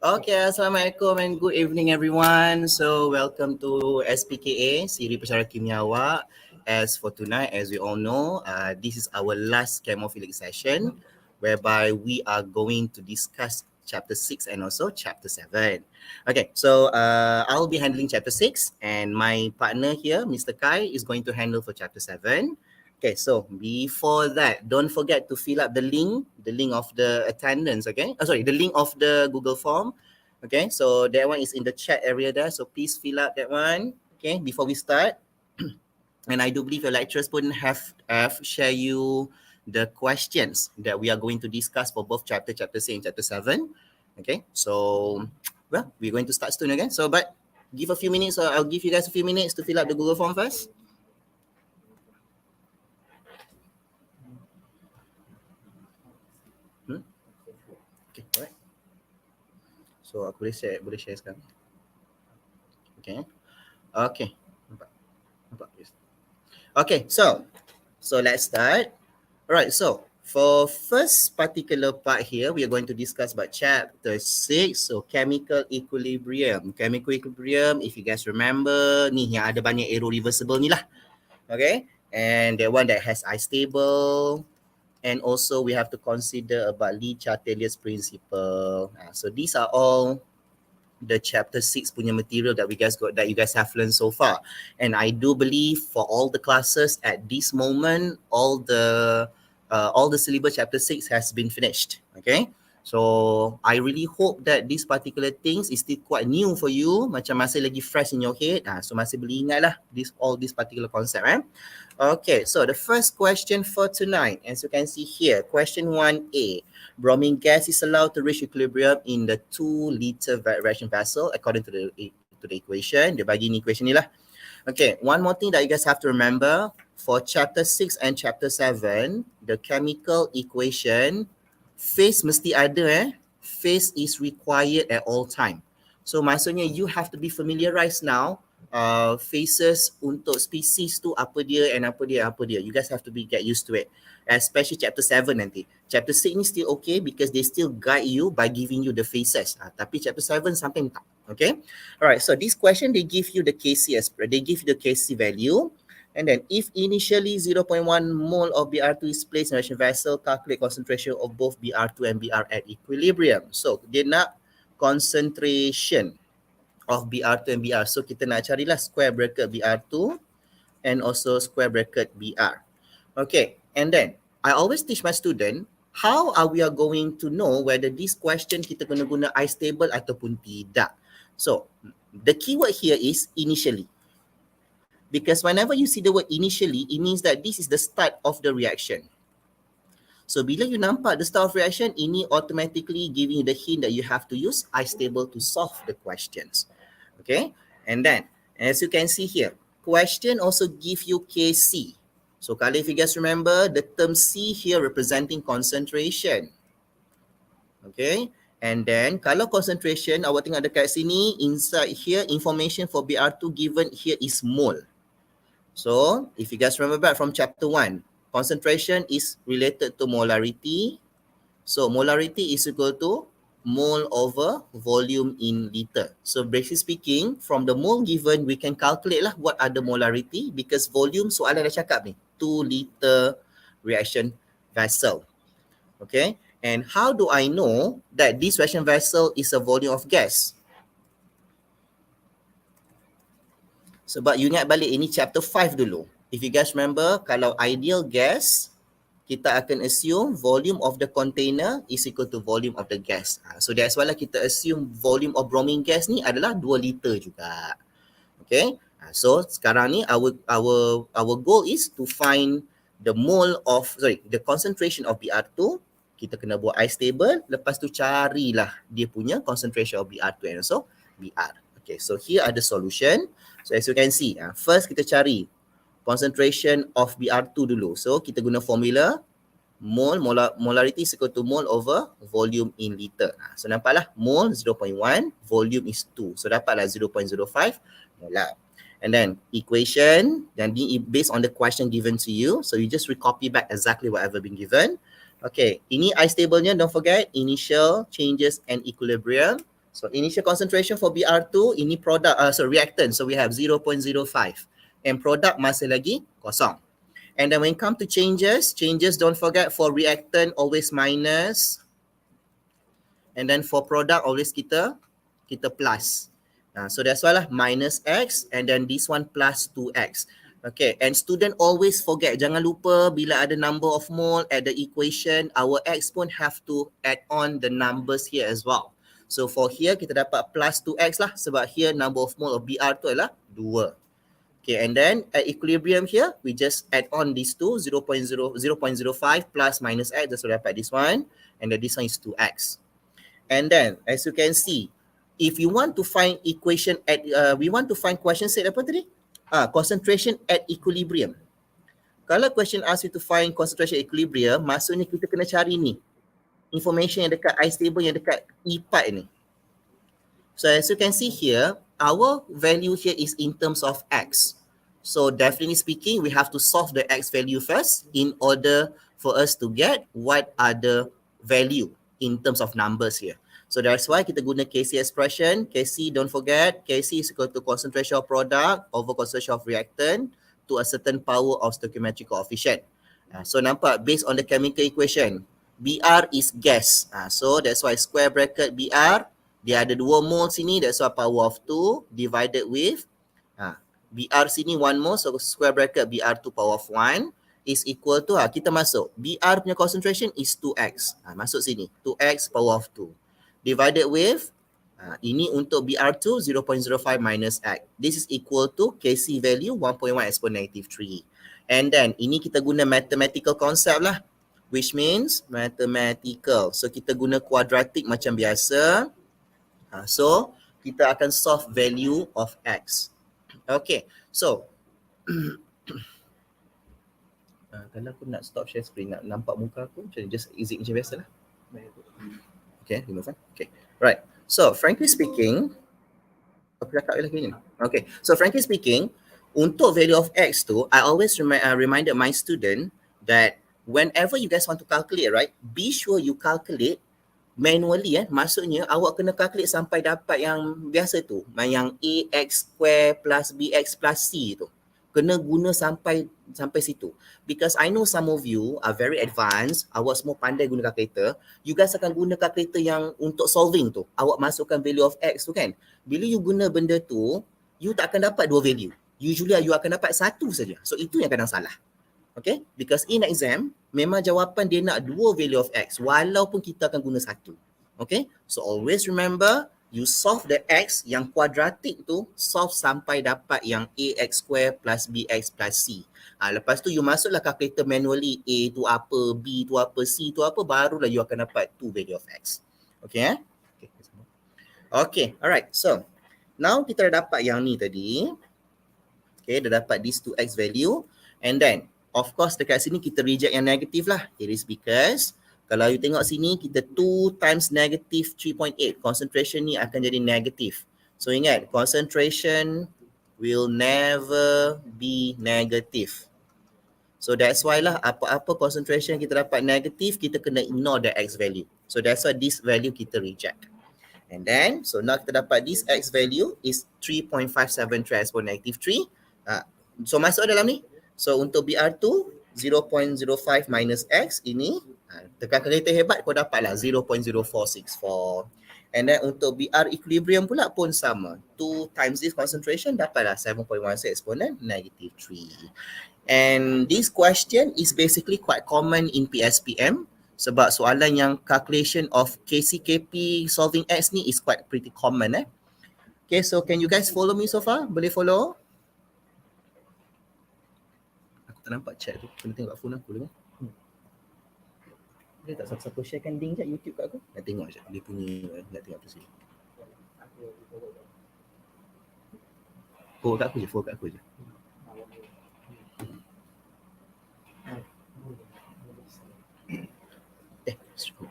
Okay, Assalamualaikum and good evening everyone. So welcome to SPKA, Siri Pesara Kimiawa. As for tonight, as we all know, this is our last Chemophilic session whereby we are going to discuss chapter 6 and also chapter 7. Okay, so I'll be handling chapter 6 and my partner here, Mr. Kai, is going to handle for chapter 7. Okay, so before that, don't forget to fill up the link of the attendance, okay? The link of the Google form. Okay, so that one is in the chat area there. So please fill up that one, okay, before we start. And I do believe your lecturers pun have share you the questions that we are going to discuss for both chapter 6 and chapter 7. Okay, so, well, we're going to start soon again. So, but give a few minutes, or I'll give you guys a few minutes to fill up the Google form first. Okay, alright. So aku boleh share sekarang. Okay. Okay. Nampak. Okay, so let's start. Alright, so for first particular part here, we are going to discuss about chapter 6. So chemical equilibrium. Chemical equilibrium, if you guys remember, ni yang ada banyak arrow reversible ni lah. Okay, and the one that has istable. And also we have to consider about Chatellier's principle. So these are all the chapter 6 punya material that you guys have learned so far. And I do believe for all the classes at this moment, all the syllabus chapter 6 has been finished. Okay. So I really hope that these particular things is still quite new for you, macam masih lagi fresh in your head. So masih boleh ingat lah all this particular concept. Okay, so the first question for tonight, as you can see here, question 1A. Bromine gas is allowed to reach equilibrium in the 2-liter reaction vessel according to the equation. Dia bagi ni equation ni lah. Okay, one more thing that you guys have to remember, for chapter 6 and chapter 7, the chemical equation, phase mesti ada. Phase is required at all time. So maksudnya you have to be familiarized now. Phases untuk species tu apa dia. You guys have to get used to it. Especially chapter 7 nanti. Chapter 6 ni still okay because they still guide you by giving you the phases. Tapi chapter 7 something tak. Okay. Alright. So this question they give you the Kc value. And then if initially 0.1 mole of Br2 is placed in a reaction vessel, calculate concentration of both Br2 and Br at equilibrium. So dia nak concentration of Br2 and Br. So kita nak carilah square bracket Br2 and also square bracket Br. Okay, and then I always teach my student, how are we going to know whether this question kita guna istable ataupun tidak. So the keyword here is initially. Because whenever you see the word initially, it means that this is the start of the reaction. So bila you nampak the start of reaction, ini automatically giving you the hint that you have to use istable to solve the questions. Okay, and then as you can see here, question also give you Kc. So kalau if you guys remember, the term C here representing concentration. Okay, and then kalau concentration, awak tengok dekat sini, inside here, information for Br2 given here is mole. So if you guys remember back from chapter 1, concentration is related to molarity. So molarity is equal to mole over volume in liter. So basically speaking, from the mole given, we can calculate lah what are the molarity because volume soalan dah cakap ni, 2-liter reaction vessel. Okay, and how do I know that this reaction vessel is a volume of gas? Sebab you ingat balik ini chapter 5 dulu. If you guys remember, kalau ideal gas, kita akan assume volume of the container is equal to volume of the gas. So that's why lah kita assume volume of bromine gas ni adalah 2 liter juga. Okay. So sekarang ni our goal is to find the the concentration of Br2. Kita kena buat istable. Lepas tu carilah dia punya concentration of Br2 and also Br. Okay. So here are the solution. So as you can see, first kita cari concentration of Br2 dulu. So kita guna formula molarity is equal to mole over volume in liter. So nampaklah mole 0.1, volume is 2. So dapatlah 0.05 molar. And then equation, then based on the question given to you, so you just recopy back exactly whatever been given. Okay, ini istable-nya don't forget initial changes and equilibrium. So initial concentration for BR2, ini product, reactant. So we have 0.05. And product masih lagi kosong. And then when it comes to changes don't forget for reactant always minus. And then for product always kita plus. So that's why lah minus X and then this one plus 2X. Okay, and student always forget, jangan lupa bila ada number of mole at the equation, our X pun have to add on the numbers here as well. So for here kita dapat plus 2X lah sebab here number of mole of Br tu adalah 2. Okay, and then at equilibrium here, we just add on these two, 0.05 plus minus X, that's what dapat this one, and then this one is 2X. And then, as you can see, if you want to find equation at, we want to find question set apa tadi? Concentration at equilibrium. Kalau question ask you to find concentration at equilibrium, maksudnya kita kena cari ni, information yang dekat ice table yang dekat E-part ni. So as you can see here, our value here is in terms of X. So definitely speaking, we have to solve the X value first in order for us to get what are the value in terms of numbers here. So that's why kita guna Kc expression. Kc, don't forget, Kc is equal to concentration of product over concentration of reactant to a certain power of stoichiometric coefficient. So nampak, based on the chemical equation, Br is gas. So that's why square bracket Br, dia ada 2 mole sini, that's why power of 2 divided with Br sini 1 mole, so square bracket Br2 power of 1 is equal to, kita masuk, Br punya concentration is 2X. Masuk sini, 2X power of 2. Divided with, ini untuk Br2, 0.05 minus X. This is equal to Kc value 1.1 exponent negative 3. And then, ini kita guna mathematical concept lah. Which means mathematical. So, kita guna quadratic macam biasa. So, kita akan solve value of X. Okay, so kalau aku nak stop share screen, nak nampak muka aku, just exit macam biasa lah. Okay, remove. Okay, right. So, frankly speaking, aku cakap lagi ni. Okay, so frankly speaking, untuk value of X tu, I always reminded my student that whenever you guys want to calculate, right, be sure you calculate manually. Maksudnya, awak kena calculate sampai dapat yang biasa tu, yang AX square plus BX plus C tu. Kena guna sampai situ. Because I know some of you are very advanced, awak semua pandai guna calculator, you guys akan guna calculator yang untuk solving tu. Awak masukkan value of X tu kan. Bila you guna benda tu, you tak akan dapat 2 value. Usually you akan dapat 1 saja. So itu yang kadang salah. Okay? Because in exam, memang jawapan dia nak 2 value of X walaupun kita akan guna 1. Okay? So always remember, you solve the X yang quadratic tu, solve sampai dapat yang AX square plus BX plus C. Lepas tu you masuklah calculator manually, A tu apa, B tu apa, C tu apa, barulah you akan dapat 2 value of X. Okay? Okay, alright. So, now kita dah dapat yang ni tadi. Okay, dah dapat these 2X value. And then, of course dekat sini kita reject yang negatif lah. It is because kalau you tengok sini, kita 2 times negative 3.8. Concentration ni akan jadi negatif. So ingat, concentration will never be negative. So that's why lah, apa-apa concentration kita dapat negatif, kita kena ignore the X value. So that's why this value kita reject. And then, so now kita dapat this X value is 3.573 exponent negative 3. So masuk dalam ni. So untuk BR2, 0.05 minus X ini, tekan calculator hebat kau dapatlah 0.0464. And then untuk BR equilibrium pula pun sama. 2 times this concentration dapatlah 7.16 exponent negative 3. And this question is basically quite common in PSPM sebab soalan yang calculation of KCKP solving X ni is quite pretty common. Okay, so can you guys follow me so far? Boleh follow? Aku tak nampak chat tu. Kena tengok phone aku dulu. Dia tak siapa sharekan link je YouTube kat aku. Nak tengok je. Dia punya, nak tengok tu sini. Follow kat aku je.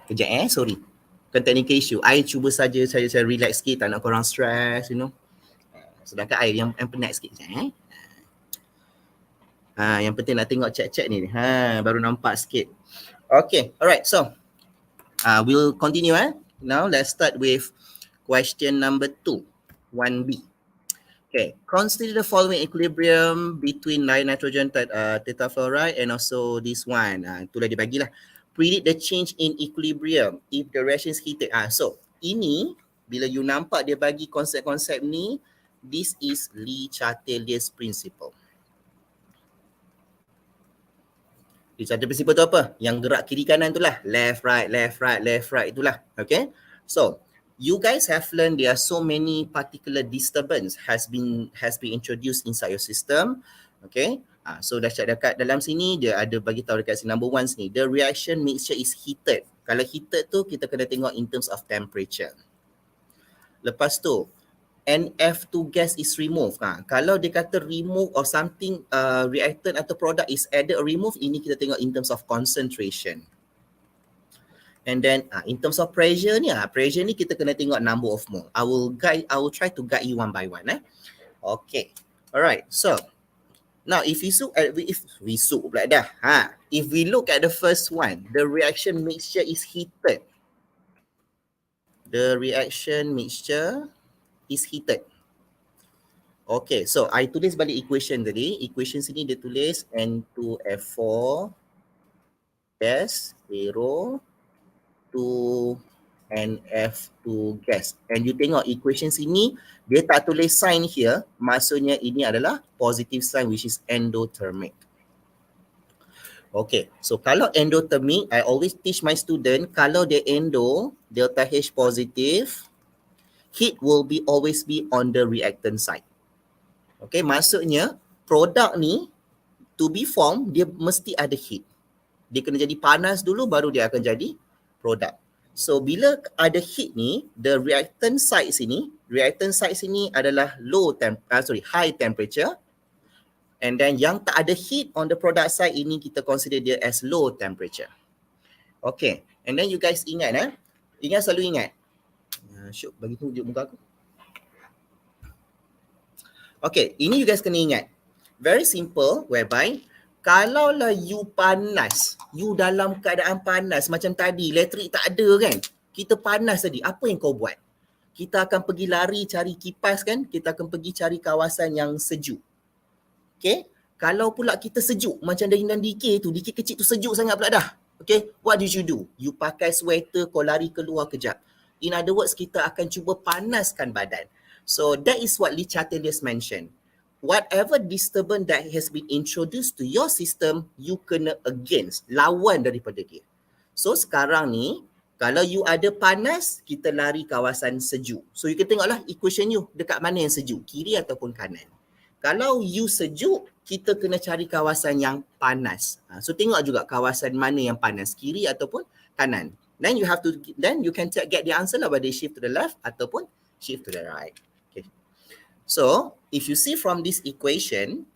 Kejap sorry. Bukan technical issue. I cuba saja saya relax sikit, tak nak korang stress, you know. Sedangkan I yang penat sikit je. Yang penting nak tengok chat-chat ni. Baru nampak sikit. Okay, alright. So, we'll continue. Now, let's start with Question number 2, 1B. Okay, consider the following equilibrium between nitrogen tetrafluoride and also this one. Itulah dia bagilah. Predict the change in equilibrium if the reaction is heated. So, ini bila you nampak dia bagi konsep-konsep ni, this is Chatellier's principle. Chatelier principle tu apa? Yang gerak kiri kanan tu lah. Left, right, left, right, left, right itulah. Okay? So, you guys have learned there are so many particular disturbance has been introduced inside your system. Okay? So dah cakap dekat dalam sini, dia ada bagi tahu dekat sini, number 1 sini, the reaction mixture is heated. Kalau heated tu, kita kena tengok in terms of temperature. Lepas tu, NF2 gas is removed. Kalau dia kata remove or something, reactant atau product is added or removed, ini kita tengok in terms of concentration. And then in terms of pressure ni, kita kena tengok number of mole. I will try to guide you one by one. Okay. Alright. So now if we look at the first one, the reaction mixture is heated. The reaction mixture is heated. Okay, so I tulis balik equation tadi. Equation sini dia tulis N2F4 gas, zero, 2 NF2 gas. And you tengok equation sini, dia tak tulis sign here. Maksudnya ini adalah positive sign which is endothermic. Okay, so kalau endothermic, I always teach my student, kalau dia endo, delta H positive, heat will always be on the reactant side. Okay, maksudnya produk ni to be formed, dia mesti ada heat. Dia kena jadi panas dulu baru dia akan jadi produk. So bila ada heat ni, the reactant side sini adalah high temperature. And then yang tak ada heat on the product side ini kita consider dia as low temperature. Okay, and then you guys ingat selalu ingat. Syuk, bagi tunjuk muka aku. Okay, ini you guys kena ingat. Very simple, whereby kalaulah you panas, you dalam keadaan panas macam tadi, elektrik tak ada kan, kita panas tadi, apa yang kau buat? Kita akan pergi lari cari kipas kan, kita akan pergi cari kawasan yang sejuk. Okay, kalau pula kita sejuk, macam dalam DK tu, DK kecil tu sejuk sangat pula dah. Okay, what did you do? You pakai sweater, kau lari keluar kejap. In other words, kita akan cuba panaskan badan. So that is what Chatelier mentioned. Whatever disturbance that has been introduced to your system, you kena against, lawan daripada dia. So sekarang ni, kalau you ada panas, kita lari kawasan sejuk. So you can tengoklah equation you, dekat mana yang sejuk, kiri ataupun kanan. Kalau you sejuk, kita kena cari kawasan yang panas. So tengok juga kawasan mana yang panas, kiri ataupun kanan. Then you can get the answer lah, whether shift to the left ataupun shift to the right. So, if you see from this equation,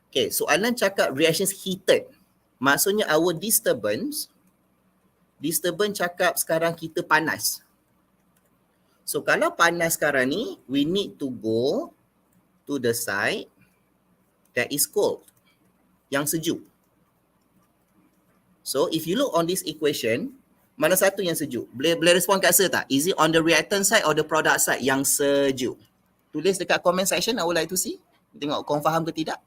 okay, soalan cakap reactions heated. Maksudnya our disturbance cakap sekarang kita panas. So, kalau panas sekarang ni, we need to go to the side that is cold, yang sejuk. So, if you look on this equation, mana satu yang sejuk? Boleh respon kat saya tak? Is it on the reactant side or the product side yang sejuk? Tulis dekat comment section, I would like to see. Tengok kau faham ke tidak.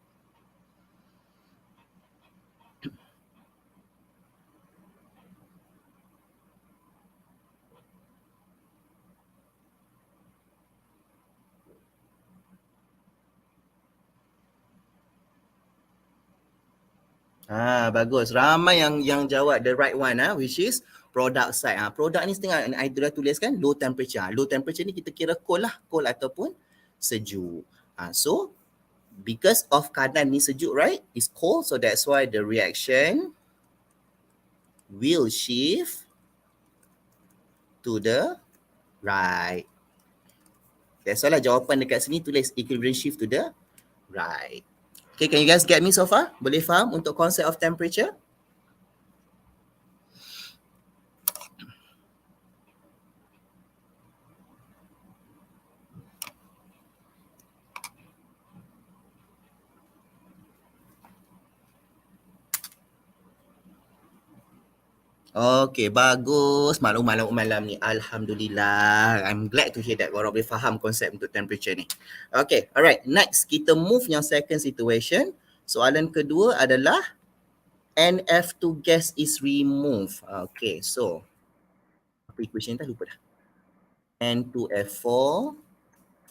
Bagus. Ramai yang jawab the right one, which is product side. Produk ni setengah, I dah tuliskan low temperature. Low temperature ni kita kira cold lah. Cold ataupun sejuk. So, because of kanan ni sejuk, right? It's cold, so that's why the reaction will shift to the right. That's why lah jawapan dekat sini tulis equilibrium shift to the right. Okay, can you guys get me so far? Boleh faham untuk concept of temperature? Okay, bagus. Malam ni. Alhamdulillah. I'm glad to hear that korang boleh faham konsep untuk temperature ni. Okay, alright. Next, kita move yang second situation. Soalan kedua adalah NF2 gas is removed. Okay, so apa equation tadi lupa dah. N2F4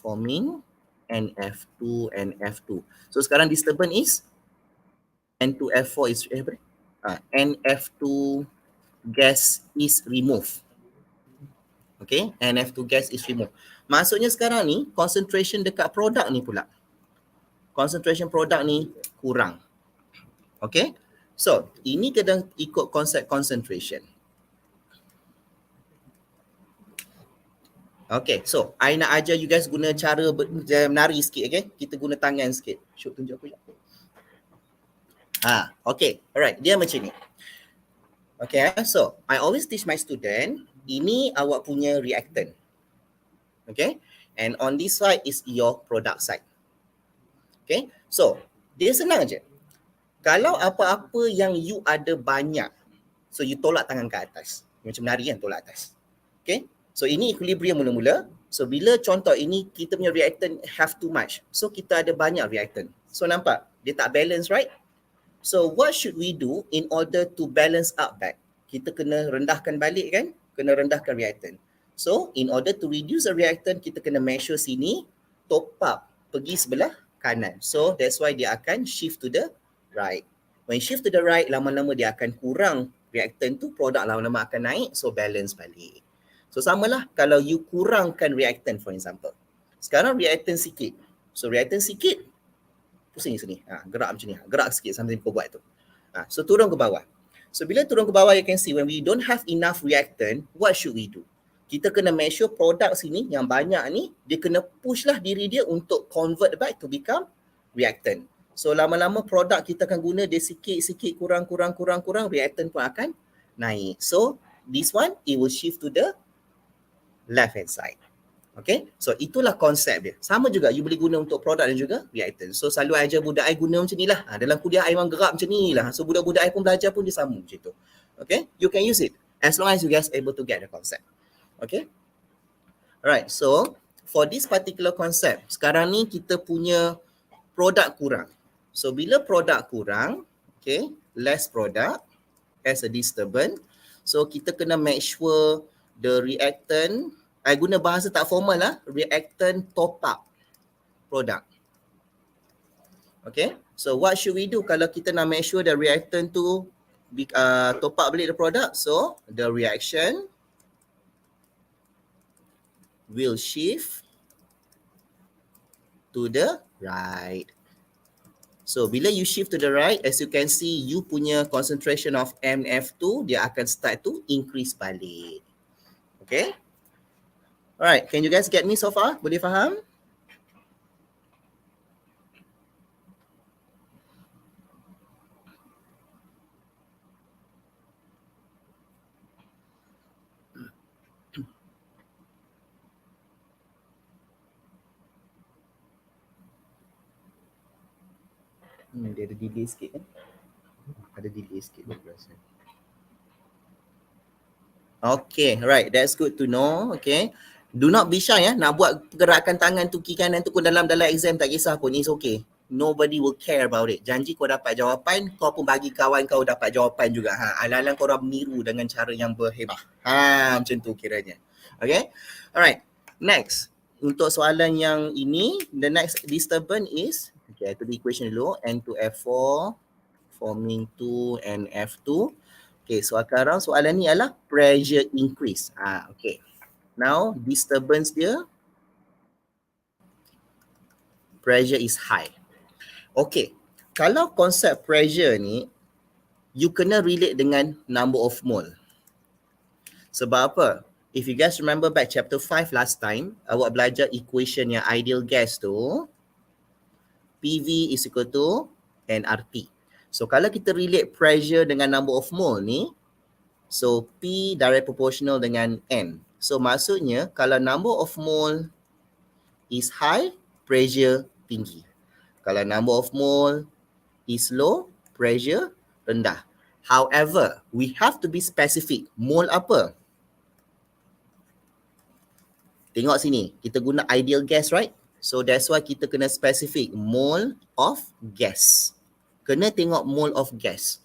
forming NF2 NF2. So sekarang disturbance is N2F4 is NF2 gas is removed. Okay, NF2 gas is removed. Maksudnya sekarang ni concentration dekat produk ni pula. Concentration produk ni kurang. Okay, so ini kena ikut konsep concentration. Okay, so I nak ajar you guys guna cara menari sikit, okay? Kita guna tangan sikit. Syuk tunjuk aku sekejap. Okay, alright. Dia macam ni. Okay, so I always teach my student, ini awak punya reactant. Okay, and on this side is your product side. Okay, so dia senang je. Kalau apa-apa yang you ada banyak, so you tolak tangan ke atas. Macam menari kan, tolak atas. Okay, so ini equilibrium mula-mula. So bila contoh ini kita punya reactant have too much, so kita ada banyak reactant. So nampak, dia tak balance, right? So what should we do in order to balance up back? Kita kena rendahkan balik kan? Kena rendahkan reactant. So in order to reduce the reactant, kita kena measure sini, top up, pergi sebelah kanan. So that's why dia akan shift to the right. When shift to the right, lama-lama dia akan kurang reactant tu, produk lama-lama akan naik, so balance balik. So samalah kalau you kurangkan reactant for example. Sekarang reactant sikit. So reactant sikit, pusing sini. Gerak macam ni. Gerak sikit sampai kau buat tu. So turun ke bawah. So bila turun ke bawah, you can see when we don't have enough reactant, what should we do? Kita kena measure produk sini yang banyak ni, dia kena push lah diri dia untuk convert back to become reactant. So lama-lama produk kita akan guna dia sikit-sikit kurang, reactant pun akan naik. So this one, it will shift to the left hand side. Okay, so itulah konsep dia. Sama juga, you boleh guna untuk produk dan juga reactant. So selalu ajar budak I guna macam ni lah. Dalam kuliah I memang gerak macam ni lah. So budak-budak I pun belajar pun dia sama macam tu. Okay, you can use it as long as you guys able to get the concept. Okay, alright, so for this particular concept, sekarang ni kita punya produk kurang. So bila produk kurang, okay, less product as a disturbance. So kita kena make sure the reactant, I guna bahasa tak formal lah, reactant top up product. Okay, so what should we do kalau kita nak make sure the reactant tu top up balik the product? So the reaction will shift to the right. So bila you shift to the right, as you can see, you punya concentration of MF2, dia akan start to increase balik. Okay. Alright, can you guys get me so far? Boleh faham? Dia ada delay sikit kan? Ada delay sikit berasa. Okay, right. That's good to know. Okay. Do not be shy nak buat pergerakan tangan tu kiri kanan tu pun dalam exam tak kisah pun. It's okay. Nobody will care about it. Janji kau dapat jawapan, kau pun bagi kawan kau dapat jawapan juga. Alang-alang korang meniru dengan cara yang berhebah. Macam tu kiranya. Okay. Alright. Next. Untuk soalan yang ini, the next disturbance is, okay, itu di equation dulu, N2F4 forming 2 and F2. Okay, so sekarang soalan ni adalah pressure increase. Okay. Now, disturbance dia, pressure is high. Okay, kalau konsep pressure ni, you kena relate dengan number of mole. Sebab apa? If you guys remember back chapter 5 last time, awak belajar equation yang ideal gas tu, PV is equal to nRT. So kalau kita relate pressure dengan number of mole ni, so P direct proportional dengan N. So maksudnya kalau number of mole is high, pressure tinggi. Kalau number of mole is low, pressure rendah. However, we have to be specific. Mole apa? Tengok sini, kita guna ideal gas, right? So that's why kita kena specific mole of gas. Kena tengok mole of gas.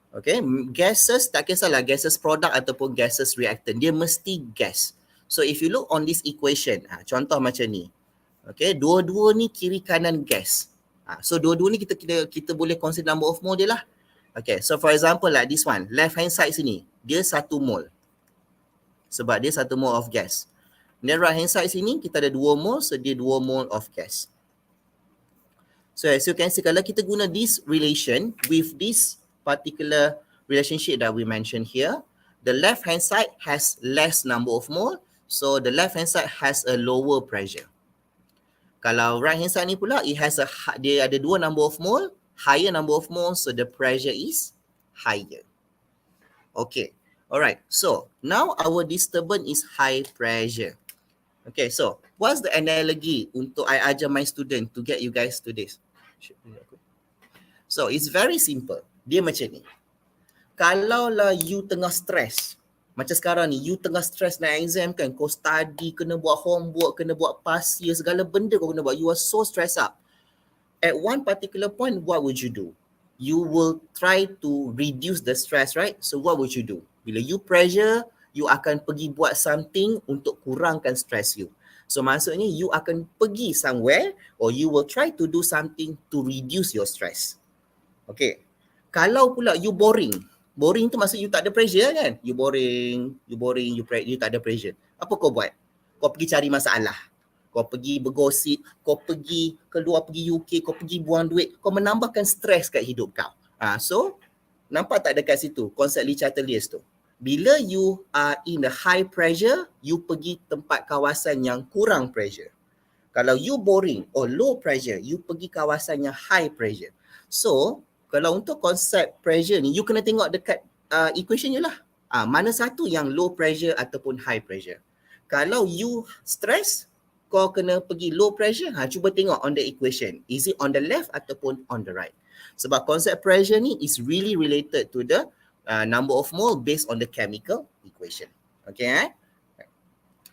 Okay, gases tak kisahlah gases product ataupun gases reactant, dia mesti gas. So if you look on this equation, contoh macam ni. Okay, dua-dua ni kiri kanan gas. So dua-dua ni kita boleh consider number of mole dia lah. Okay, so for example like this one, left hand side sini, dia 1 mole. Sebab dia 1 mole of gas. Dan right hand side sini, kita ada 2 mole, so dia 2 mole of gas. So as you can see, kalau kita guna this relation with this particular relationship that we mentioned here, the left hand side has less number of mole, so the left hand side has a lower pressure. Kalau right hand side ni pula, dia ada 2 number of mole, higher number of mole, so the pressure is higher. Okay, alright. So now our disturbance is high pressure. Okay, so what's the analogy untuk I ajar my student to get you guys to this? So it's very simple. Dia macam ni. Kalaulah you tengah stress, macam sekarang ni, you tengah stress nak exam kan, kau study, kena buat homework, kena buat pasir, segala benda kau kena buat. You are so stressed up. At one particular point, what would you do? You will try to reduce the stress, right? So what would you do? Bila you pressure, you akan pergi buat something untuk kurangkan stress you. So maksudnya you akan pergi somewhere or you will try to do something to reduce your stress. Okay. Kalau pula you boring. Boring tu maksud you tak ada pressure kan? You boring, you tak ada pressure. Apa kau buat? Kau pergi cari masalah. Kau pergi bergosip, kau pergi keluar pergi UK, kau pergi buang duit, kau menambahkan stres kat hidup kau. So nampak tak dekat situ konsep Chatelier tu? Bila you are in the high pressure, you pergi tempat kawasan yang kurang pressure. Kalau you boring or low pressure, you pergi kawasan yang high pressure. So, kalau untuk konsep pressure ni, you kena tengok dekat equation je lah. Mana satu yang low pressure ataupun high pressure. Kalau you stress, kau kena pergi low pressure, cuba tengok on the equation. Is it on the left ataupun on the right? Sebab konsep pressure ni is really related to the number of mole based on the chemical equation. Okay,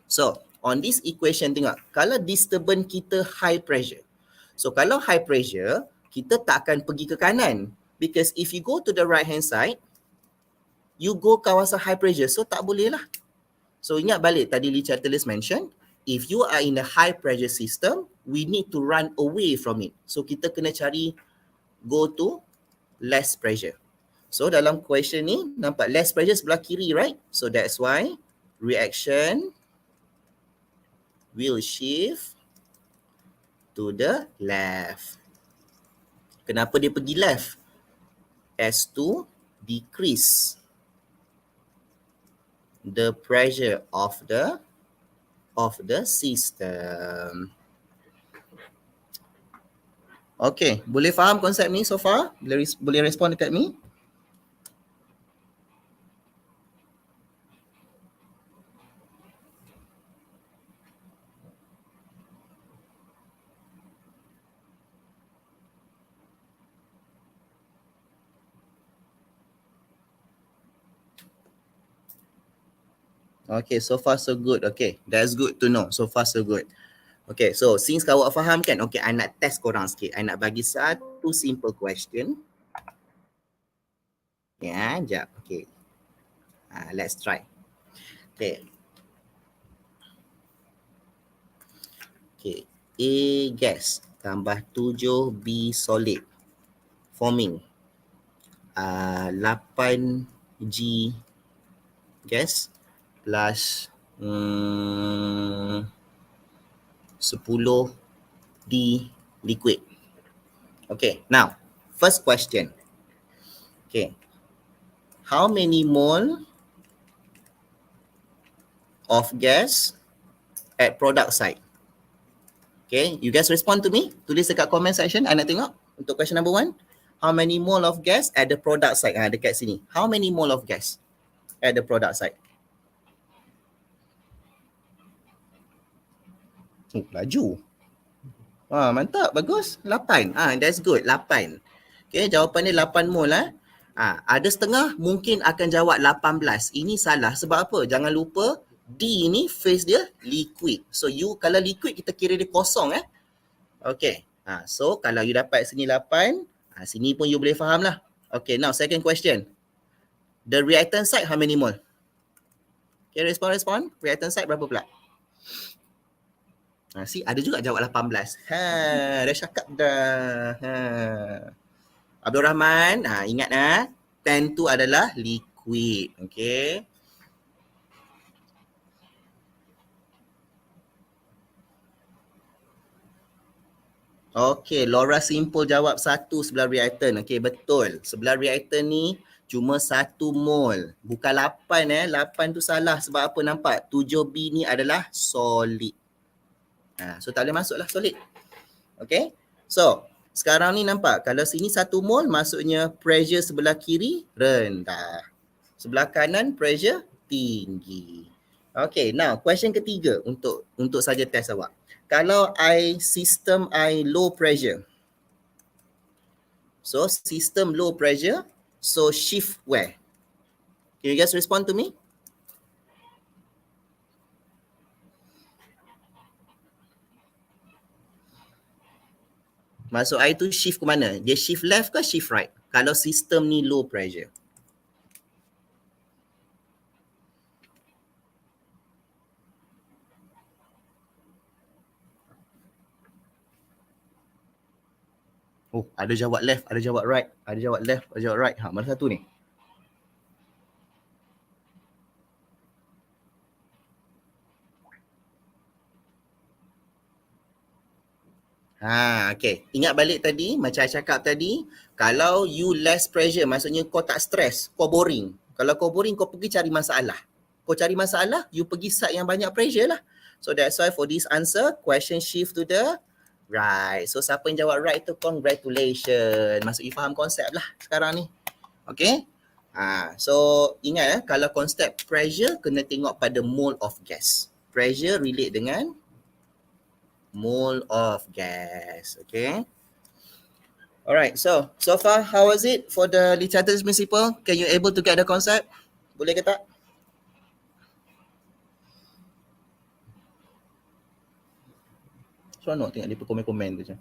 So, on this equation tengok, kalau disturbance kita high pressure. So, kalau high pressure, kita tak akan pergi ke kanan. Because if you go to the right hand side, you go kawasan high pressure. So, tak boleh lah. So, ingat balik tadi Chatelier mention, if you are in a high pressure system, we need to run away from it. So, kita kena cari go to less pressure. So, dalam question ni, nampak less pressure sebelah kiri, right? So, that's why reaction will shift to the left. Kenapa dia pergi left? As to decrease the pressure of the system. Okay, boleh faham konsep ni so far? Boleh respond dekat ni? Okay, so far so good. Okay, that's good to know. So far so good. Okay, so since kau faham kan, okay, I nak test korang sikit. I nak bagi satu simple question. Ya, jap. Okay. Let's try. Okay. Okay, A gas tambah 7B solid forming 8G gas plus 10D liquid. Okay, now first question. Okay, how many mole of gas at product side? Okay, you guys respond to me. Tulis dekat comment section. I nak tengok untuk question number 1. How many mole of gas at the product side? Dekat sini. How many mole of gas at the product side? Laju. Mantap, bagus. 8. That's good, 8. Okay, jawapan dia 8 mole . Ada setengah mungkin akan jawab 18. Ini salah sebab apa? Jangan lupa D ni phase dia liquid. So you kalau liquid kita kira dia kosong Okay. So kalau you dapat sini 8, sini pun you boleh faham lah. Okay, now second question. The reactant side how many mole? Okay, respon. Reactant side berapa pula? Ada juga jawab 18. Dah cakap dah. Abdul Rahman, ingat 10 tu adalah liquid. Okay. Okay, Laura Simple jawab 1 sebelah reactant. Okay, betul. Sebelah reactant ni cuma 1 mol. Bukan 8 8 tu salah sebab apa nampak? 7B ni adalah solid. So tak boleh masuk lah solid. Okay. So, sekarang ni nampak kalau sini 1 mol maksudnya pressure sebelah kiri rendah. Sebelah kanan pressure tinggi. Okay, now question ketiga untuk saja test awak. Kalau sistem low pressure. So system low pressure, so shift where? Can you guys respond to me? Masuk air tu shift ke mana? Dia shift left ke shift right? Kalau sistem ni low pressure. Ada jawab left, ada jawab right, ada jawab left, ada jawab right. Mana satu ni? Okay. Ingat balik tadi, macam saya cakap tadi, kalau you less pressure, maksudnya kau tak stress, kau boring. Kalau kau boring, kau pergi cari masalah. Kau cari masalah, you pergi side yang banyak pressure lah. So that's why for this answer, question shift to the right. So siapa yang jawab right tu, congratulations. Maksud you faham konsep lah sekarang ni. Okay. So ingat kalau konsep pressure, kena tengok pada mole of gas. Pressure relate dengan mole of gas. Okay. Alright, so far how was it for the Chatelier principle? Can you able to get the concept? Boleh ke tak? Seronok tengok dia komen-komen tu macam.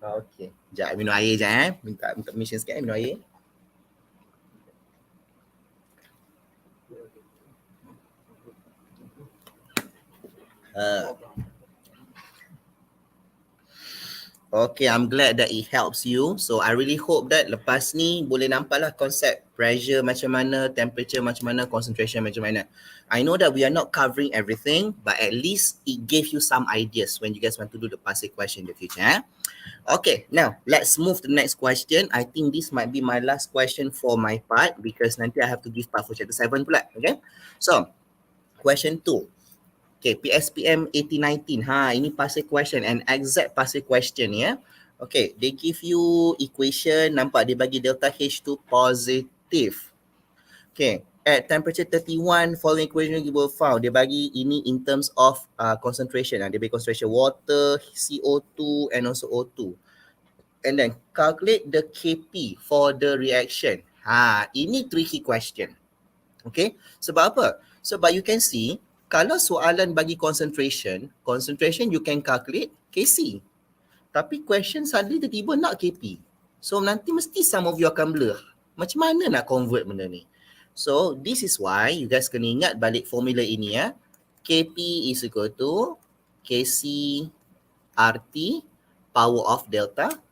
Okay. Sekejap minum air je Minta permission sikit minum air. Okay, I'm glad that it helps you. So I really hope that lepas ni boleh nampak lah konsep pressure macam mana, temperature macam mana, concentration macam mana. I know that we are not covering everything, but at least it gave you some ideas when you guys want to do the passing question in the future. Okay, now let's move to the next question. I think this might be my last question for my part because nanti I have to give part for chapter 7 pula. Okay, so question 2. Okay, PSPM 1819. Ini passing question, an exact passing question Okay, they give you equation, nampak dia bagi delta H tu positive. Okay, at temperature 31, following equation you will found. Dia bagi ini in terms of concentration. Dia bagi concentration water, CO2 and also O2. And then calculate the KP for the reaction. Ini tricky question. Okay, sebab apa? Sebab you can see, kalau soalan bagi concentration you can calculate KC. Tapi question suddenly tiba-tiba nak KP. So nanti mesti some of you akan blur. Macam mana nak convert benda ni? So this is why you guys kena ingat balik formula ini KP is equal to KC RT power of delta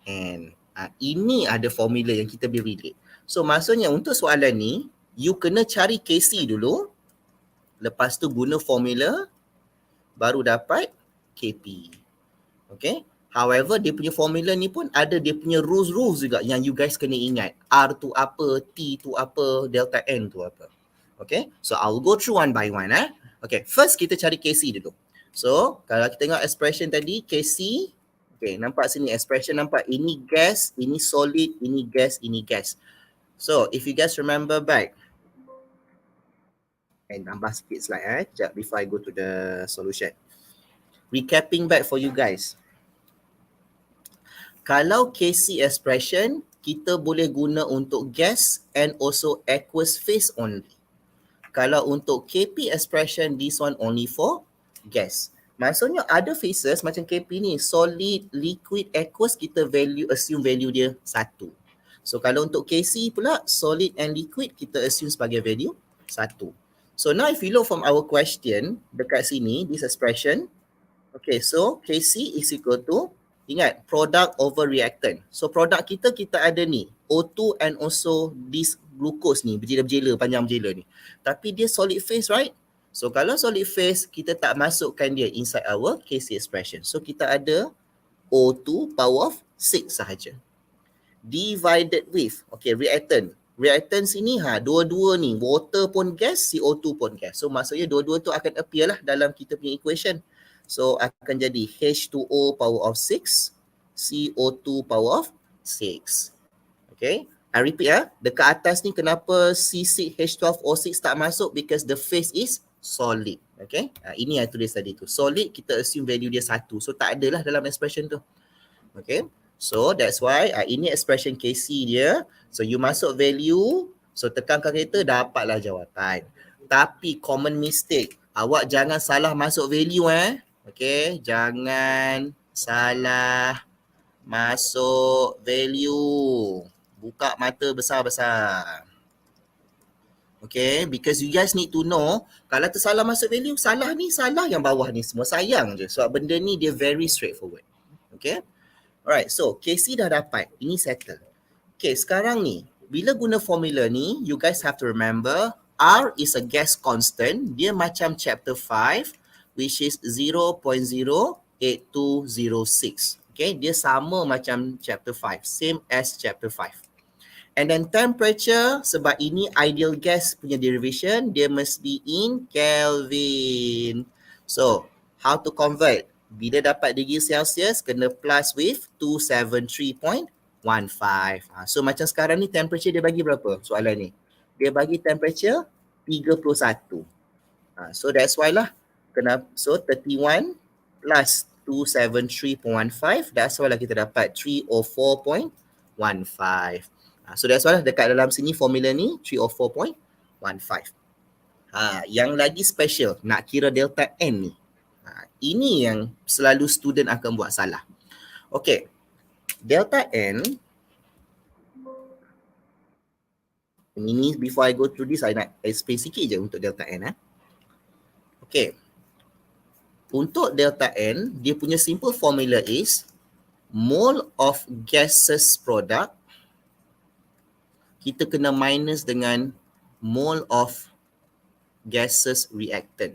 N. Ini ada formula yang kita boleh relate. So maksudnya untuk soalan ni, you kena cari KC dulu. Lepas tu guna formula baru dapat KP. Okay. However, dia punya formula ni pun ada dia punya rules juga yang you guys kena ingat. R tu apa, T tu apa, delta N tu apa. Okay. So, I'll go through one by one. Okay. First, kita cari KC dulu. So, kalau kita tengok expression tadi, KC. Okay. Nampak sini expression nampak. Ini gas, ini solid, ini gas, ini gas. So, if you guys remember back, and tambah sikit slide sekejap before I go to the solution. recapping back for you guys. Kalau KC expression, kita boleh guna untuk gas and also aqueous phase only. Kalau untuk KP expression, this one only for gas. Maksudnya other phases macam KP ni, solid, liquid, aqueous, kita assume value dia 1. So kalau untuk KC pula, solid and liquid, kita assume sebagai value 1. So now if you look from our question, dekat sini, this expression, okay, so KC is equal to, ingat, product over reactant. So product kita ada ni, O2 and also this glucose ni, berjela-berjela, panjang berjela ni. Tapi dia solid phase, right? So kalau solid phase, kita tak masukkan dia inside our KC expression. So kita ada O2 power of 6 sahaja. Divided with, okay, reactant. Reactant sini, dua-dua ni, water pun gas, CO2 pun gas. So maksudnya dua-dua tu akan appear lah dalam kita punya equation. So akan jadi H2O power of 6, CO2 power of 6. Okay, I repeat dekat atas ni kenapa C6H12O6 tak masuk, because the phase is solid. Okay, ini yang tulis tadi tu. Solid kita assume value dia 1. So tak adalah dalam expression tu. Okay, so that's why ini expression KC dia. So you masuk value, so tekan kalkulator, dapatlah jawapan. Tapi common mistake, awak jangan salah masuk value Okay, jangan salah masuk value. Buka mata besar-besar. Okay, because you guys need to know, kalau tersalah masuk value, salah ni, salah yang bawah ni semua. Sayang je. Sebab benda ni dia very straightforward. Okay. Alright, so KC dah dapat. Ini settle. Okay, sekarang ni, bila guna formula ni, you guys have to remember, R is a gas constant. Dia macam chapter 5, which is 0.08206. Okay, dia sama macam chapter 5. Same as chapter 5. And then temperature, sebab ini ideal gas punya derivation, dia mesti in Kelvin. So, how to convert? Bila dapat degree Celsius, kena plus with 273.15. So, macam sekarang ni temperature dia bagi berapa soalan ni? Dia bagi temperature 31. So, that's why lah. So, 31 plus 273.15, that's why lah kita dapat 304.15. So that's why dekat dalam sini formula ni 304.15. Yang lagi special, nak kira delta N ni. Ini yang selalu student akan buat salah. Okay, delta N, ini before I go through this, I nak explain sikit je untuk delta N. Okay, untuk delta N, dia punya simple formula is mole of gases product, kita kena minus dengan mole of gases reactant.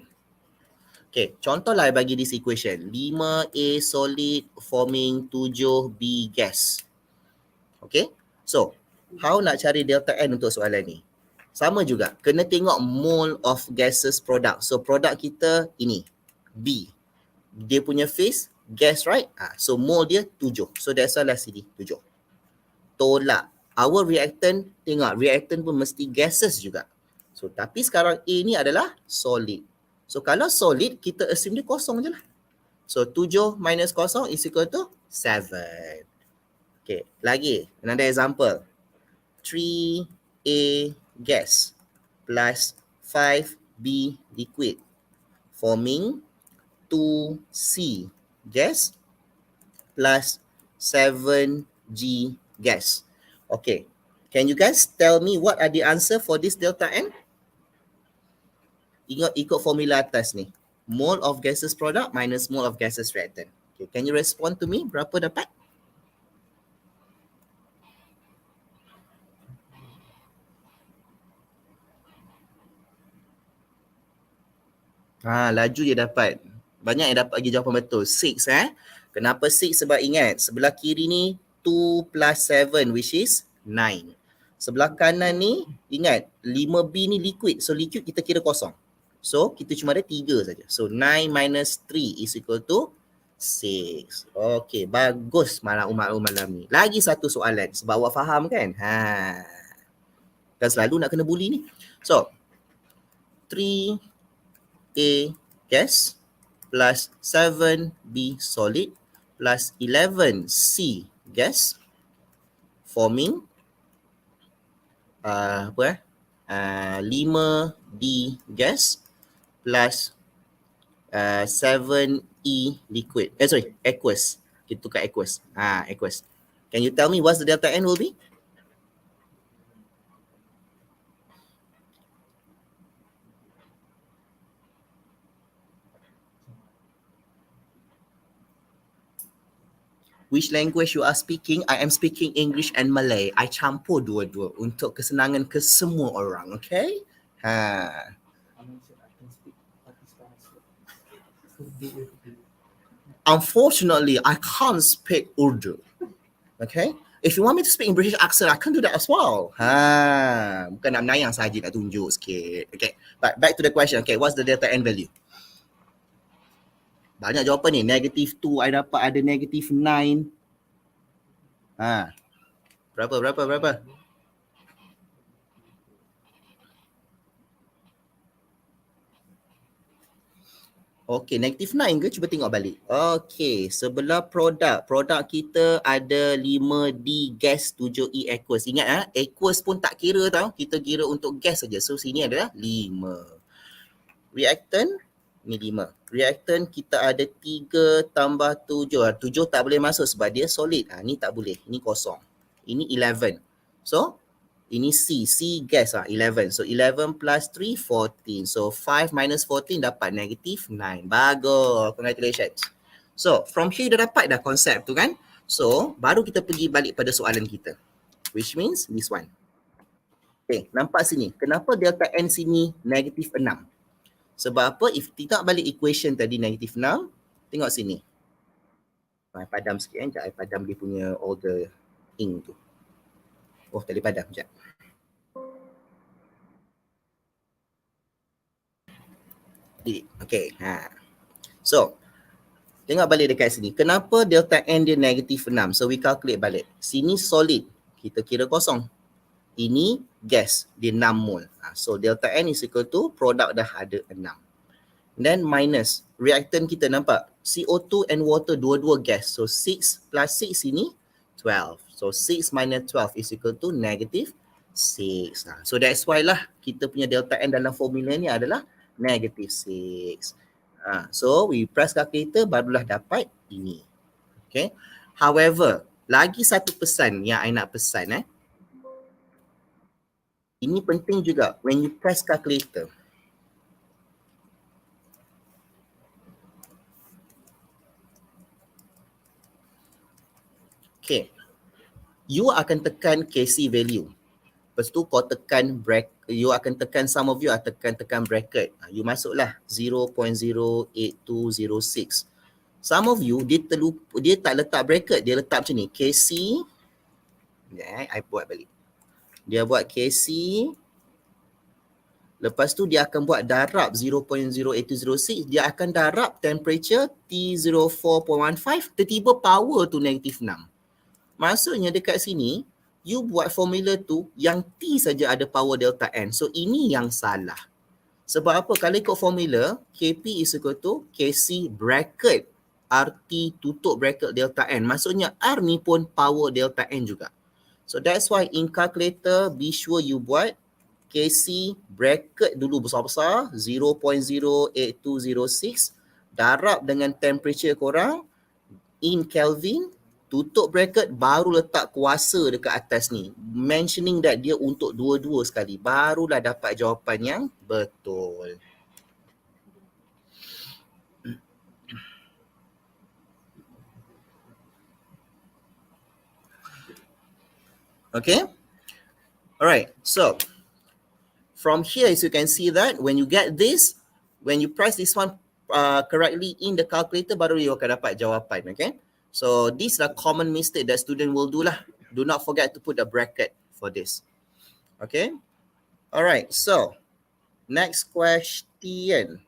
Okay, contohlah bagi this equation. 5A solid forming 7B gas. Okay, so how nak cari delta N untuk soalan ni? Sama juga, kena tengok mole of gases product. So product kita ini, B. Dia punya phase, gas, right? So mole dia 7. So that's why lah sini 7. Tolak. Our reactant, tengok reactant pun mesti gases juga. So tapi sekarang A ni adalah solid. So kalau solid, kita assume dia kosong je lah. So 7 minus kosong is equal to 7. Okay, lagi another example. 3A gas plus 5B liquid forming 2C gas plus 7G gas. Okay, can you guys tell me what are the answer for this delta N? Ikut formula atas ni. Mole of gases product minus mole of gases reactant. Okay, can you respond to me? Berapa dapat? Laju je dapat. Banyak yang dapat bagi jawapan betul. 6 Kenapa 6? Sebab ingat, sebelah kiri ni 2 plus 7 which is 9. Sebelah kanan ni, ingat 5B ni liquid. So liquid kita kira kosong. So kita cuma ada 3 saja. So 9 minus 3 is equal to 6. Okay, bagus malam ni. Lagi satu soalan. Sebab awak faham kan? Kan selalu nak kena bully ni. So 3A gas plus 7B solid plus 11C gas forming 5D gas plus 7E liquid. Aqueous. Kita tukar aqueous. Aqueous. Can you tell me what's the delta N will be? Which language you are speaking? I am speaking English and Malay. I campur dua-dua untuk kesenangan kesemua orang. Okay? Unfortunately, I can't speak Urdu. Okay? If you want me to speak in British accent, I can do that as well. Bukan nak menayang saja, nak tunjuk sikit. Okay. But back to the question. Okay, what's the delta N value? Banyak jawapan ni. Negative 2, I dapat ada negative 9. Berapa? Okay, negative 9 ke? Cuba tengok balik. Okay, sebelah produk kita ada 5D gas, 7E aqueous. Ingat aqueous pun tak kira tau. Kita kira untuk gas saja. So sini adalah 5. Reactant ni 5. Reactant kita ada 3 tambah 7. 7 tak boleh masuk sebab dia solid. Ni tak boleh. Ini kosong. Ini 11. So ini C gas 11. So 11 plus 3, 14. So 5 minus 14 dapat negative 9. Bagus. Congratulations. So from here dah dapat dah konsep tu kan. So baru kita pergi balik pada soalan kita. Which means this one. Okay, nampak sini. Kenapa delta N sini negative 6? Sebab apa? If kita balik equation tadi negative 6, tengok sini. I padam sikit kan. I padam dia punya all the ink tu. Oh, tak boleh padam. Sekejap. Okay. So, tengok balik dekat sini. Kenapa delta N dia negative 6? So, we calculate balik. Sini solid. Kita kira kosong. Ini gas. Dia 6 mol. So, delta N is equal to produk dah ada 6. Then minus. Reactant kita nampak. CO2 and water dua-dua gas. So, 6 plus 6 sini 12. So 6 minus 12 is equal to negative 6. So that's why lah kita punya delta N dalam formula ni adalah negative 6. So we press calculator barulah dapat ini. Okay. However, lagi satu pesan yang I nak pesan. Ini penting juga when you press calculator. Okay. You akan tekan Kc value. Lepas tu kau tekan bracket. You akan tekan, some of you akan tekan bracket. You masuklah 0.08206. Some of you, dia tak letak bracket. Dia letak macam ni. Kc. I buat balik. Dia buat Kc. Lepas tu dia akan buat darab 0.08206. Dia akan darab temperature T04.15. Tiba-tiba power tu negative 6. Maksudnya dekat sini, you buat formula tu yang T saja ada power delta N. So ini yang salah. Sebab apa? Kalau ikut formula, Kp is equal to Kc bracket RT tutup bracket delta N. Maksudnya R ni pun power delta N juga. So that's why in calculator, be sure you buat Kc bracket dulu besar-besar, 0.08206. Darab dengan temperature korang, in Kelvin, tutup bracket, baru letak kuasa dekat atas ni. Mentioning that dia untuk dua-dua sekali. Barulah dapat jawapan yang betul. Okay? Alright, so from here, as you can see that when you get this, when you press this one correctly in the calculator, baru you akan dapat jawapan. Okay? So these are common mistake that student will do lah. Do not forget to put a bracket for this. Okay. Alright. So next question.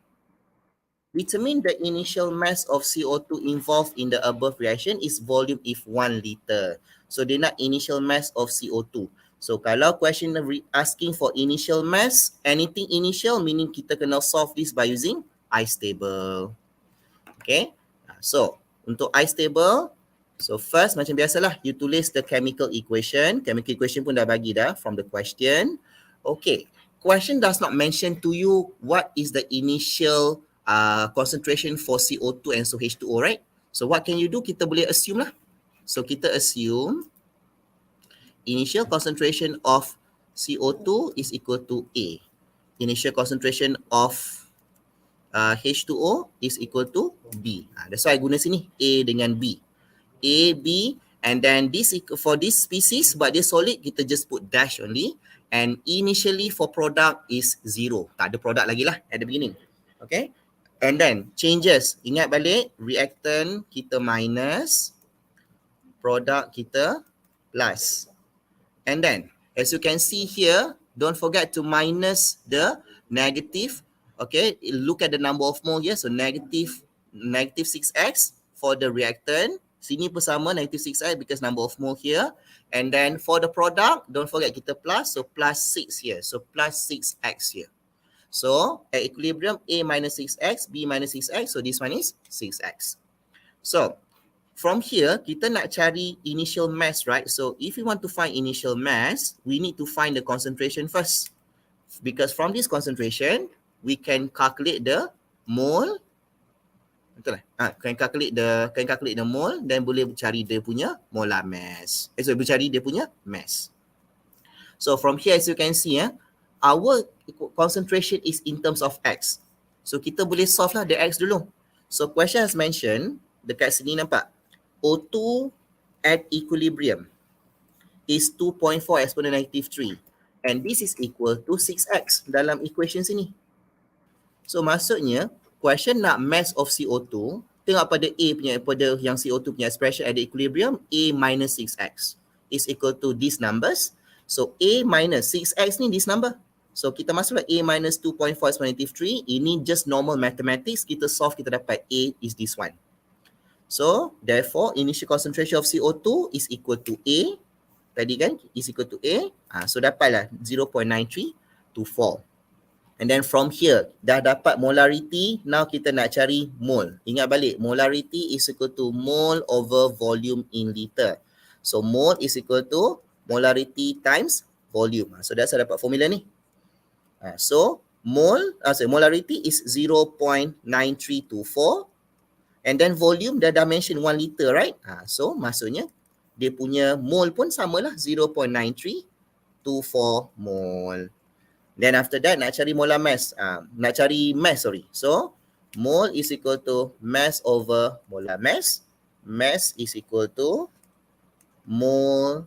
Determine the initial mass of CO2 involved in the above reaction is volume if 1 liter. So dia nak initial mass of CO2. So kalau question asking for initial mass, anything initial meaning kita kena solve this by using ice table. Okay. So, untuk I stable, so first macam biasalah, you tulis the chemical equation. Chemical equation pun dah bagi dah from the question. Okay. Question does not mention to you what is the initial concentration for CO2 and so H2O, right? So what can you do? Kita boleh assume lah. So kita assume initial concentration of CO2 is equal to A. Initial concentration of H2O is equal to B. That's why I guna sini A dengan B. A, B, and then this for this species, but dia solid, kita just put dash only. And initially for product is 0. Tak ada product lagi lah at the beginning. Okay. And then changes. Ingat balik, reactant kita minus, product kita plus. And then, as you can see here, don't forget to minus the negative. Okay, look at the number of mole here. So negative 6x for the reactant. Sini pun sama, negative 6x because number of mole here. And then for the product, don't forget kita plus. So plus 6 here. So plus 6x here. So at equilibrium, A minus 6x, B minus 6x. So this one is 6x. So from here, kita nak cari initial mass, right? So if we want to find initial mass, we need to find the concentration first. Because from this concentration, we can calculate the mole. Betul lah. Can calculate the mole, then boleh cari dia punya molar mass. Boleh cari dia punya mass. So from here, as you can see, our concentration is in terms of X. So kita boleh solve lah the X dulu. So question has mentioned, dekat sini nampak, O2 at equilibrium is 2.4 exponent negative 3. And this is equal to 6x dalam equation sini. So maksudnya, question nak mass of CO2, tengok pada A punya, pada yang CO2 punya expression at the equilibrium, A minus 6x is equal to these numbers. So A minus 6x ni this number. So kita masuklah A minus 2.4 exponent negative 3. Ini just normal mathematics. Kita solve, kita dapat A is this one. So, therefore, initial concentration of CO2 is equal to A. Tadi kan, is equal to A. So, dapatlah 0.9324. And then from here, dah dapat molarity. Now, kita nak cari mole. Ingat balik, molarity is equal to mole over volume in liter. So, mole is equal to molarity times volume. So, dah saya dapat formula ni. So, molarity is 0.9324. And then volume dah mention 1 liter, right? So maksudnya dia punya mole pun samalah 0.9324 mole. Then after that nak cari molar mass. Nak cari mass, sorry. So mole is equal to mass over molar mass. Mass is equal to mole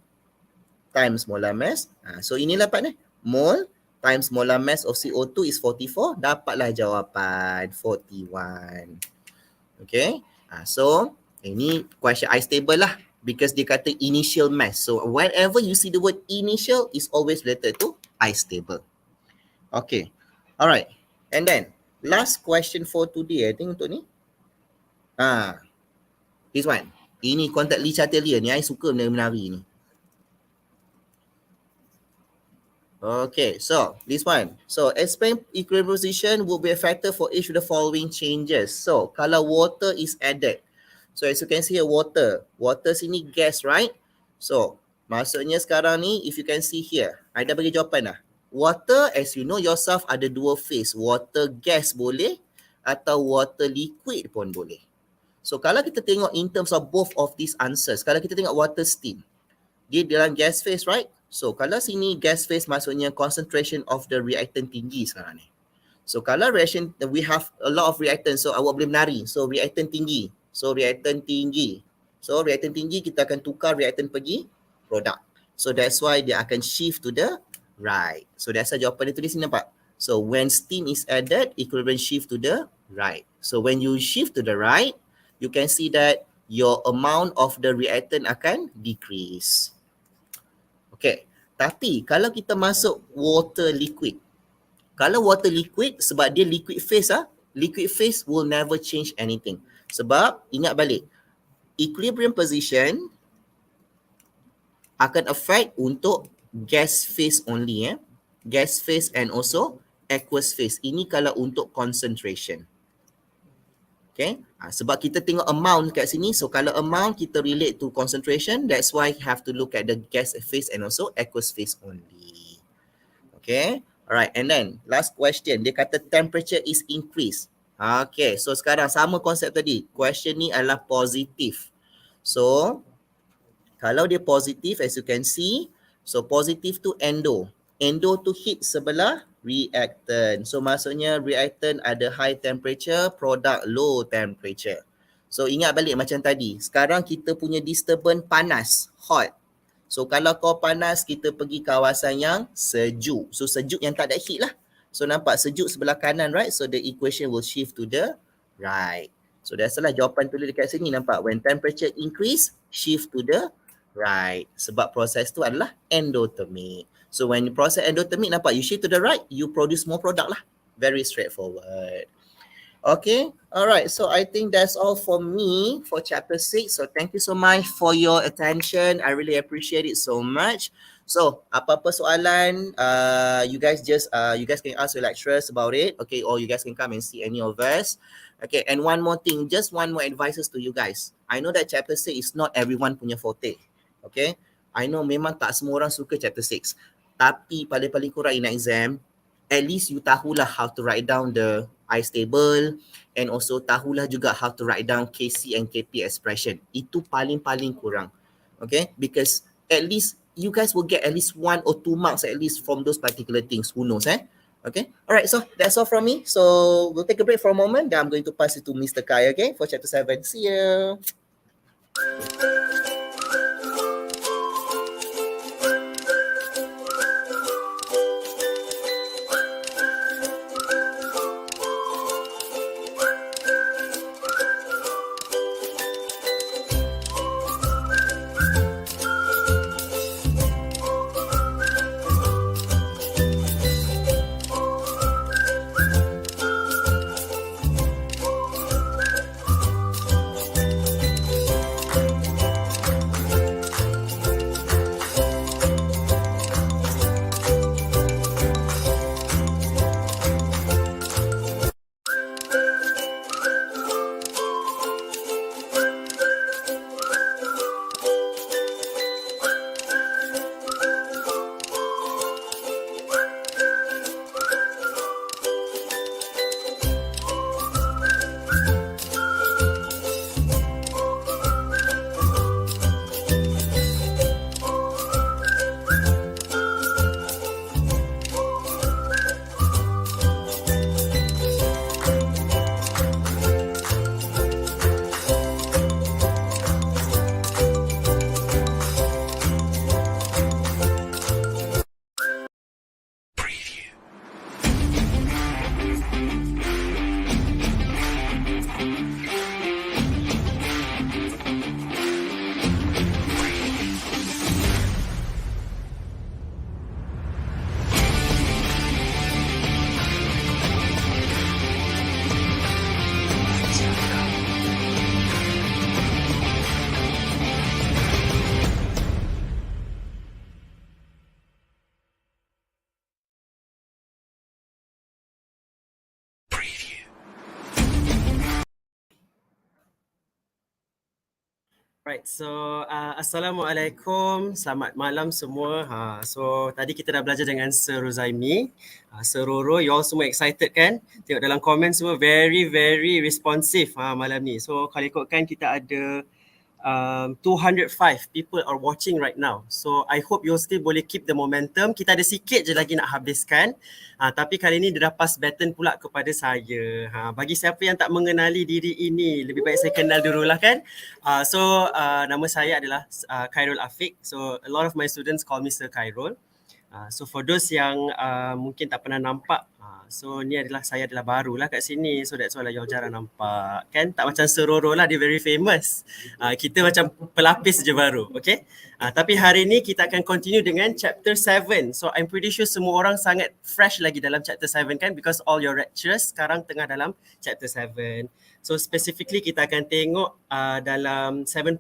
times molar mass. So inilah part ni. Mole times molar mass of CO2 is 44. Dapatlah jawapan 41. Okay, so ini question I stable lah because dia kata initial mass. So whenever you see the word initial is always related to I stable. Okay, alright. And then last question for today, I think untuk ni. This one. Ini contact Lee Chatelier ni, I suka menari ni. Okay, so this one. So explain equilibrium position will be a factor for each of the following changes. So kalau water is added. So as you can see here, water sini gas, right? So maksudnya sekarang ni, if you can see here, I dah bagi jawapan dah. Water, as you know yourself, ada dua phase. Water gas boleh atau water liquid pun boleh. So kalau kita tengok in terms of both of these answers, kalau kita tengok water steam, dia dalam gas phase, right? So kalau sini gas phase maksudnya concentration of the reactant tinggi sekarang ni. So kalau reaction, we have a lot of reactant, so awak boleh menari. So reactant tinggi. So reactant tinggi. So reactant tinggi kita akan tukar reactant pergi product. So that's why dia akan shift to the right. So that's why jawapan dia tulis sini nampak. So when steam is added, equilibrium shift to the right. So when you shift to the right, you can see that your amount of the reactant akan decrease. Okay, tapi kalau kita masuk water liquid, kalau water liquid, sebab dia liquid phase, liquid phase will never change anything. Sebab ingat balik, equilibrium position akan affect untuk gas phase only, gas phase and also aqueous phase. Ini kalau untuk concentration. Okay, sebab kita tengok amount kat sini, so kalau amount kita relate to concentration, that's why have to look at the gas phase and also aqueous phase only. Okay, alright, and then last question, dia kata temperature is increased. Okay, so sekarang sama konsep tadi, question ni adalah positif. So kalau dia positif, as you can see, so positif tu endo. Endo tu heat sebelah reactant. So maksudnya reactant ada high temperature, product low temperature. So ingat balik macam tadi. Sekarang kita punya disturbance panas, hot. So kalau kau panas, kita pergi kawasan yang sejuk. So sejuk yang tak ada heat lah. So nampak sejuk sebelah kanan, right? So the equation will shift to the right. So that's lah jawapan tulis dekat sini, nampak? When temperature increase, shift to the right. Sebab proses tu adalah endothermic. So when you process endothermic, nampak? You shift to the right, you produce more product lah. Very straightforward. Okay, alright. So I think that's all for me for chapter 6. So thank you so much for your attention. I really appreciate it so much. So apa-apa soalan, you guys can ask your lecturers about it. Okay, or you guys can come and see any of us. Okay, and one more thing, just one more advices to you guys. I know that chapter 6 is not everyone punya forte. Okay, I know memang tak semua orang suka chapter 6. Tapi paling-paling kurang in exam, at least you tahulah how to write down the ice table and also tahulah juga how to write down KC and KP expression. Itu paling-paling kurang. Okay, because at least you guys will get at least 1 or 2 marks at least from those particular things. Who knows, eh? Okay, alright, so that's all from me. So we'll take a break for a moment. Then I'm going to pass it to Mr. Kai, okay, for chapter 7. See you. Right, so Assalamualaikum, selamat malam semua. So tadi kita dah belajar dengan Sir Rozaimi, Sir Roro, you all semua excited kan? Tengok dalam komen semua very responsive malam ni. So kalau ikutkan kita ada 205 people are watching right now. So I hope you still boleh keep the momentum. Kita ada sikit je lagi nak habiskan. Tapi kali ni dia dah pass baton pula kepada saya. Bagi siapa yang tak mengenali diri ini, lebih baik saya kenal dulu lah kan. So nama saya adalah Khairul Afiq. So a lot of my students call me Sir Khairul. So for those yang mungkin tak pernah nampak, so ni adalah saya adalah baru lah kat sini. So that's why lah you jarang nampak. Kan tak macam Seroro lah, dia very famous. Kita macam pelapis je baru, okay? Tapi hari ni kita akan continue dengan chapter 7. So I'm pretty sure semua orang sangat fresh lagi dalam chapter 7 kan, because all your lecturers sekarang tengah dalam chapter 7. So specifically kita akan tengok dalam 7.1.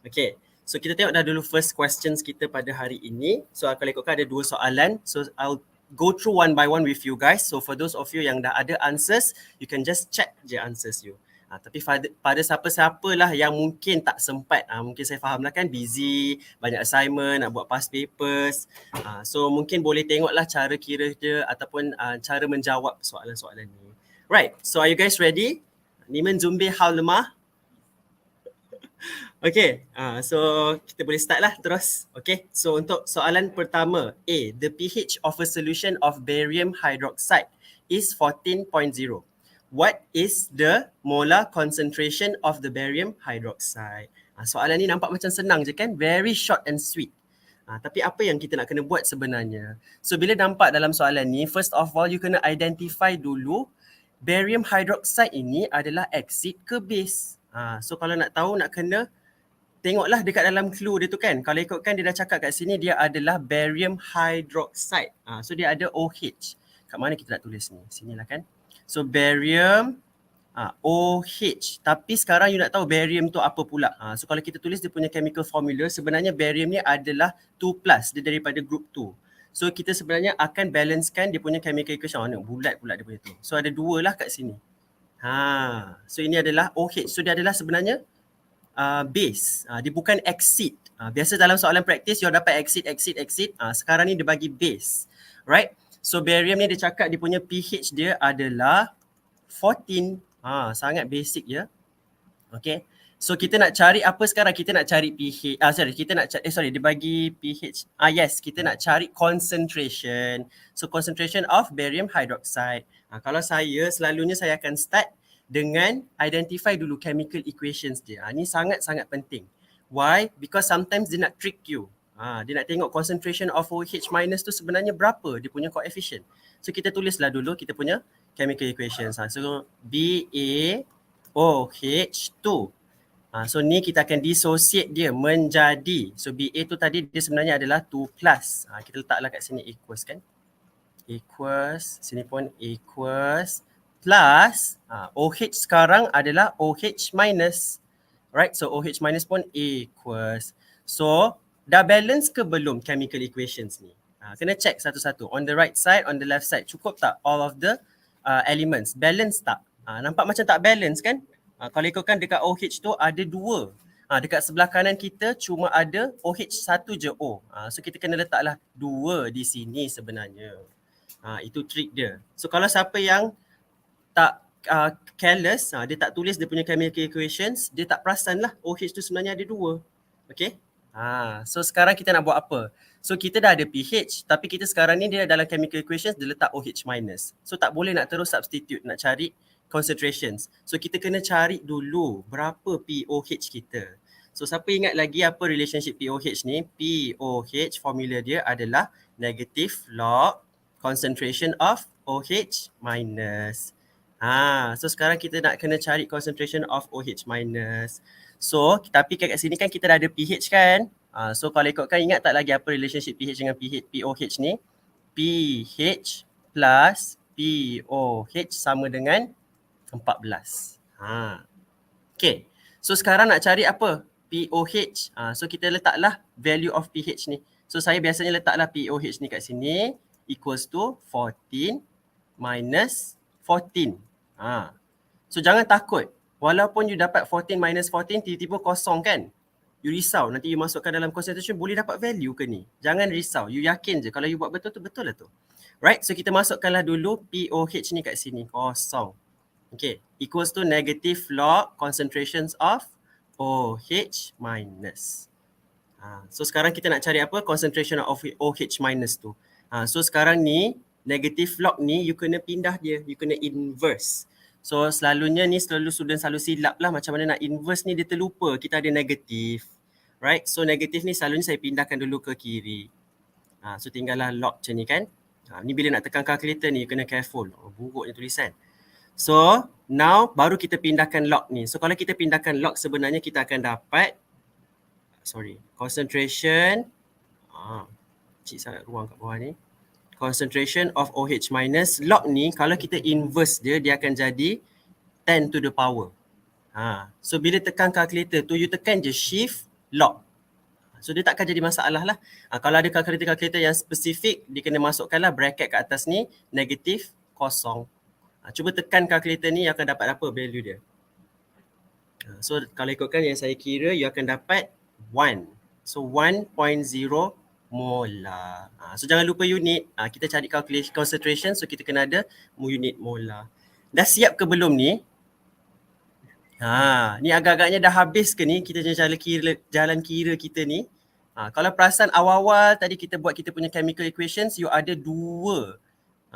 Okay. So kita tengok dah dulu first questions kita pada hari ini. So kalau ikutkan ada 2 soalan. So I'll go through one by one with you guys. So for those of you yang dah ada answers, you can just check je answers you. Tapi pada siapa-siapalah yang mungkin tak sempat, mungkin saya faham lah kan, busy, banyak assignment, nak buat past papers. So mungkin boleh tengoklah cara kira dia ataupun cara menjawab soalan-soalan ni. Right, so are you guys ready? 你们准备好了吗? Okay, so kita boleh start lah terus. Okay, so untuk soalan pertama, A, the pH of a solution of barium hydroxide is 14.0. What is the molar concentration of the barium hydroxide? Soalan ni nampak macam senang je kan? Very short and sweet. Tapi apa yang kita nak kena buat sebenarnya? So bila nampak dalam soalan ni, first of all you kena identify dulu barium hydroxide ini adalah acid ke base. So kalau nak tahu, nak kena tengoklah dekat dalam clue dia tu kan. Kalau ikutkan dia dah cakap kat sini dia adalah barium hydroxide. So dia ada OH. Kat mana kita nak tulis ni? Sinilah kan. So barium OH. Tapi sekarang you nak tahu barium tu apa pula. So kalau kita tulis dia punya chemical formula, sebenarnya barium ni adalah 2+. Dia daripada group 2. So kita sebenarnya akan balancekan dia punya chemical equation. Bulat pula dia punya tu. So ada 2 lah kat sini. So ini adalah OH. So dia adalah sebenarnya base. Dia bukan acid. Biasa dalam soalan praktis you dapat acid. Sekarang ni dia bagi base. Right? So barium ni dia cakap dia punya pH dia adalah 14. Sangat basic ya. Okay. So kita nak cari apa sekarang? Kita nak cari pH. Dia bagi pH. Yes, kita nak cari concentration. So concentration of barium hydroxide. Kalau saya, selalunya saya akan start dengan identify dulu chemical equations dia. Ni sangat-sangat penting. Why? Because sometimes dia nak trick you. Dia nak tengok concentration of OH minus tu sebenarnya berapa dia punya coefficient. So kita tulislah dulu kita punya chemical equations. So BaOH2. So ni kita akan dissociate dia menjadi. So Ba tu tadi dia sebenarnya adalah 2+. Kita letaklah kat sini equals kan. Equals, sini pun equals. Plus OH sekarang adalah OH minus. Right, so OH minus pun equals. So dah balance ke belum chemical equations ni? Kena check satu-satu. On the right side, on the left side. Cukup tak all of the elements? Balance tak? Nampak macam tak balance kan? Kalau ikutkan dekat OH tu ada 2. Dekat sebelah kanan kita cuma ada OH satu je O. So kita kena letaklah 2 di sini sebenarnya. Itu trick dia. So kalau siapa yang tak careless, dia tak tulis dia punya chemical equations, dia tak perasan lah OH tu sebenarnya ada 2. Okay? So sekarang kita nak buat apa? So kita dah ada pH, tapi kita sekarang ni dia dalam chemical equations dia letak OH minus. So tak boleh nak terus substitute, nak cari concentrations. So kita kena cari dulu berapa pOH kita. So siapa ingat lagi apa relationship pOH ni? pOH formula dia adalah negative log concentration of OH minus. So sekarang kita nak kena cari concentration of OH minus. So tapi kat sini kan kita dah ada pH kan. So kalau ikutkan, ingat tak lagi apa relationship pH dengan pOH ni? pH plus pOH sama dengan 14. Okay. So sekarang nak cari apa? pOH. So kita letaklah value of pH ni. So saya biasanya letaklah pOH ni kat sini equals to 14 minus 14. So jangan takut. Walaupun you dapat 14 minus 14 tiba-tiba kosong kan. You risau nanti you masukkan dalam concentration boleh dapat value ke ni? Jangan risau. You yakin je kalau you buat betul tu betul lah tu. Right? So kita masukkanlah dulu pOH ni kat sini. Kosong. Okay. Equals to negative log concentrations of OH minus. So sekarang kita nak cari apa? Concentration of OH minus tu. So sekarang ni negative log ni you kena pindah dia. You kena inverse. So selalunya ni student selalu silap lah macam mana nak inverse ni, dia terlupa kita ada negatif. Right? So negatif ni selalunya saya pindahkan dulu ke kiri. So tinggallah log macam ni kan. Ni bila nak tekan calculator ni you kena careful. Buruk ni tulisan. So now baru kita pindahkan log ni. So kalau kita pindahkan log sebenarnya kita akan dapat concentration. Cik sangat ruang kat bawah ni. Concentration of OH minus. Log ni kalau kita inverse dia, dia akan jadi 10 to the power. So bila tekan calculator tu, you tekan je shift log. So dia takkan jadi masalah lah. Kalau ada calculator yang spesifik, dia kena masukkanlah bracket kat atas ni, negatif, kosong. Cuba tekan calculator ni akan dapat apa value dia. So kalau ikutkan yang saya kira, you akan dapat 1. So 1.0 molar. So jangan lupa unit. Kita cari calculation concentration, so kita kena ada unit molar. Dah siap ke belum ni? Ni agak-agaknya dah habis ke ni kita jalan kira kita ni? Kalau perasan awal-awal tadi kita buat kita punya chemical equations, you ada 2.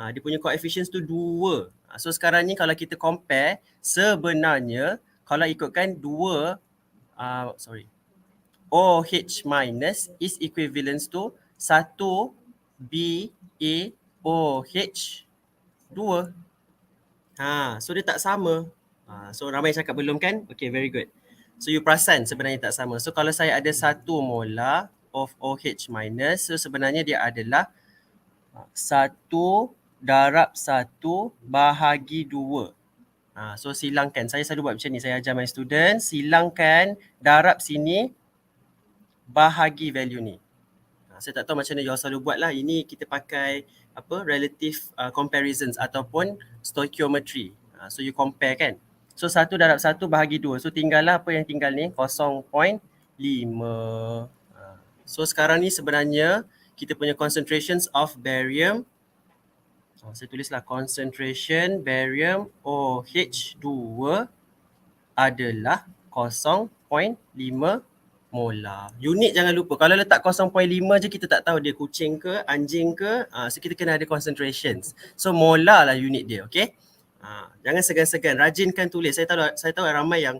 Dia punya coefficients tu 2. So sekarang ni kalau kita compare, sebenarnya kalau ikutkan 2 OH minus is equivalent to 1 BaOH 2. So dia tak sama. So ramai cakap belum kan? Okay, very good. So you perasan sebenarnya tak sama. So kalau saya ada 1 molar of OH minus, so sebenarnya dia adalah 1 darab 1 bahagi 2. So silangkan. Saya selalu buat macam ni. Saya ajar my student. Silangkan darab sini bahagi value ni. Saya tak tahu macam mana you all selalu buat lah. Ini kita pakai relative comparisons ataupun stoichiometry. So you compare kan. So 1 darab 1 bahagi 2. So tinggal lah apa yang tinggal ni 0.5. So sekarang ni sebenarnya kita punya concentrations of barium. Saya tulislah concentration barium OH2 adalah 0.5 molar. Unit jangan lupa. Kalau letak 0.5 je kita tak tahu dia kucing ke, anjing ke. So kita kena ada concentrations. So molar lah unit dia, okay? Jangan segan-segan. Rajinkan tulis. Saya tahu ramai yang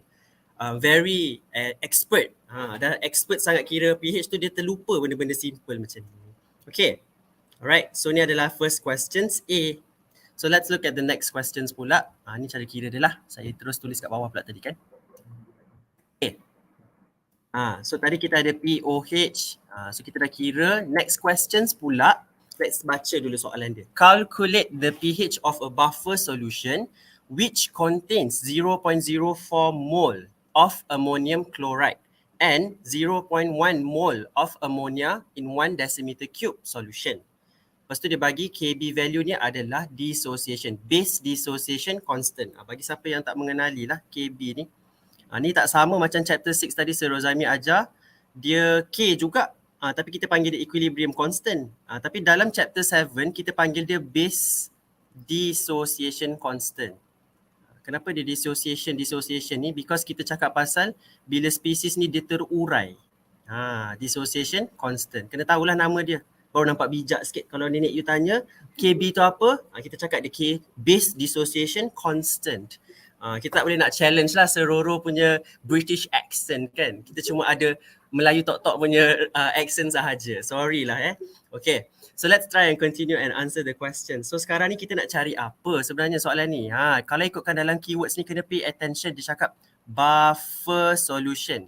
very expert. Dah expert sangat kira pH tu dia terlupa benda-benda simple macam ni. Okay. Alright. So ni adalah first questions A. So let's look at the next questions pula. Ni cara kira dia lah. Saya terus tulis kat bawah pula tadi kan. Okay. So tadi kita ada POH. So kita dah kira. Next questions pula. Let's baca dulu soalan dia. Calculate the pH of a buffer solution which contains 0.04 mole of ammonium chloride and 0.1 mole of ammonia in 1 decimeter cube solution. Lepas tu dia bagi KB value ni adalah dissociation. Base dissociation constant. Bagi siapa yang tak mengenali lah KB ni. Ni tak sama macam chapter 6 tadi Sir Rozami ajar. Dia K juga. Tapi kita panggil dia equilibrium constant. Tapi dalam chapter 7 kita panggil dia base dissociation constant. Kenapa dia dissociation ni? Because kita cakap pasal bila spesies ni dia terurai. Dissociation constant. Kena tahulah nama dia. Baru nampak bijak sikit. Kalau nenek you tanya, KB tu apa? Kita cakap dia K, base dissociation constant. Kita tak boleh nak challenge lah Sir Roro punya British accent kan. Kita cuma ada Melayu tok-tok punya accent sahaja. Sorry lah Okay. So let's try and continue and answer the question. So sekarang ni kita nak cari apa sebenarnya soalan ni? Kalau ikutkan dalam keywords ni kena pay attention. Dia cakap buffer solution.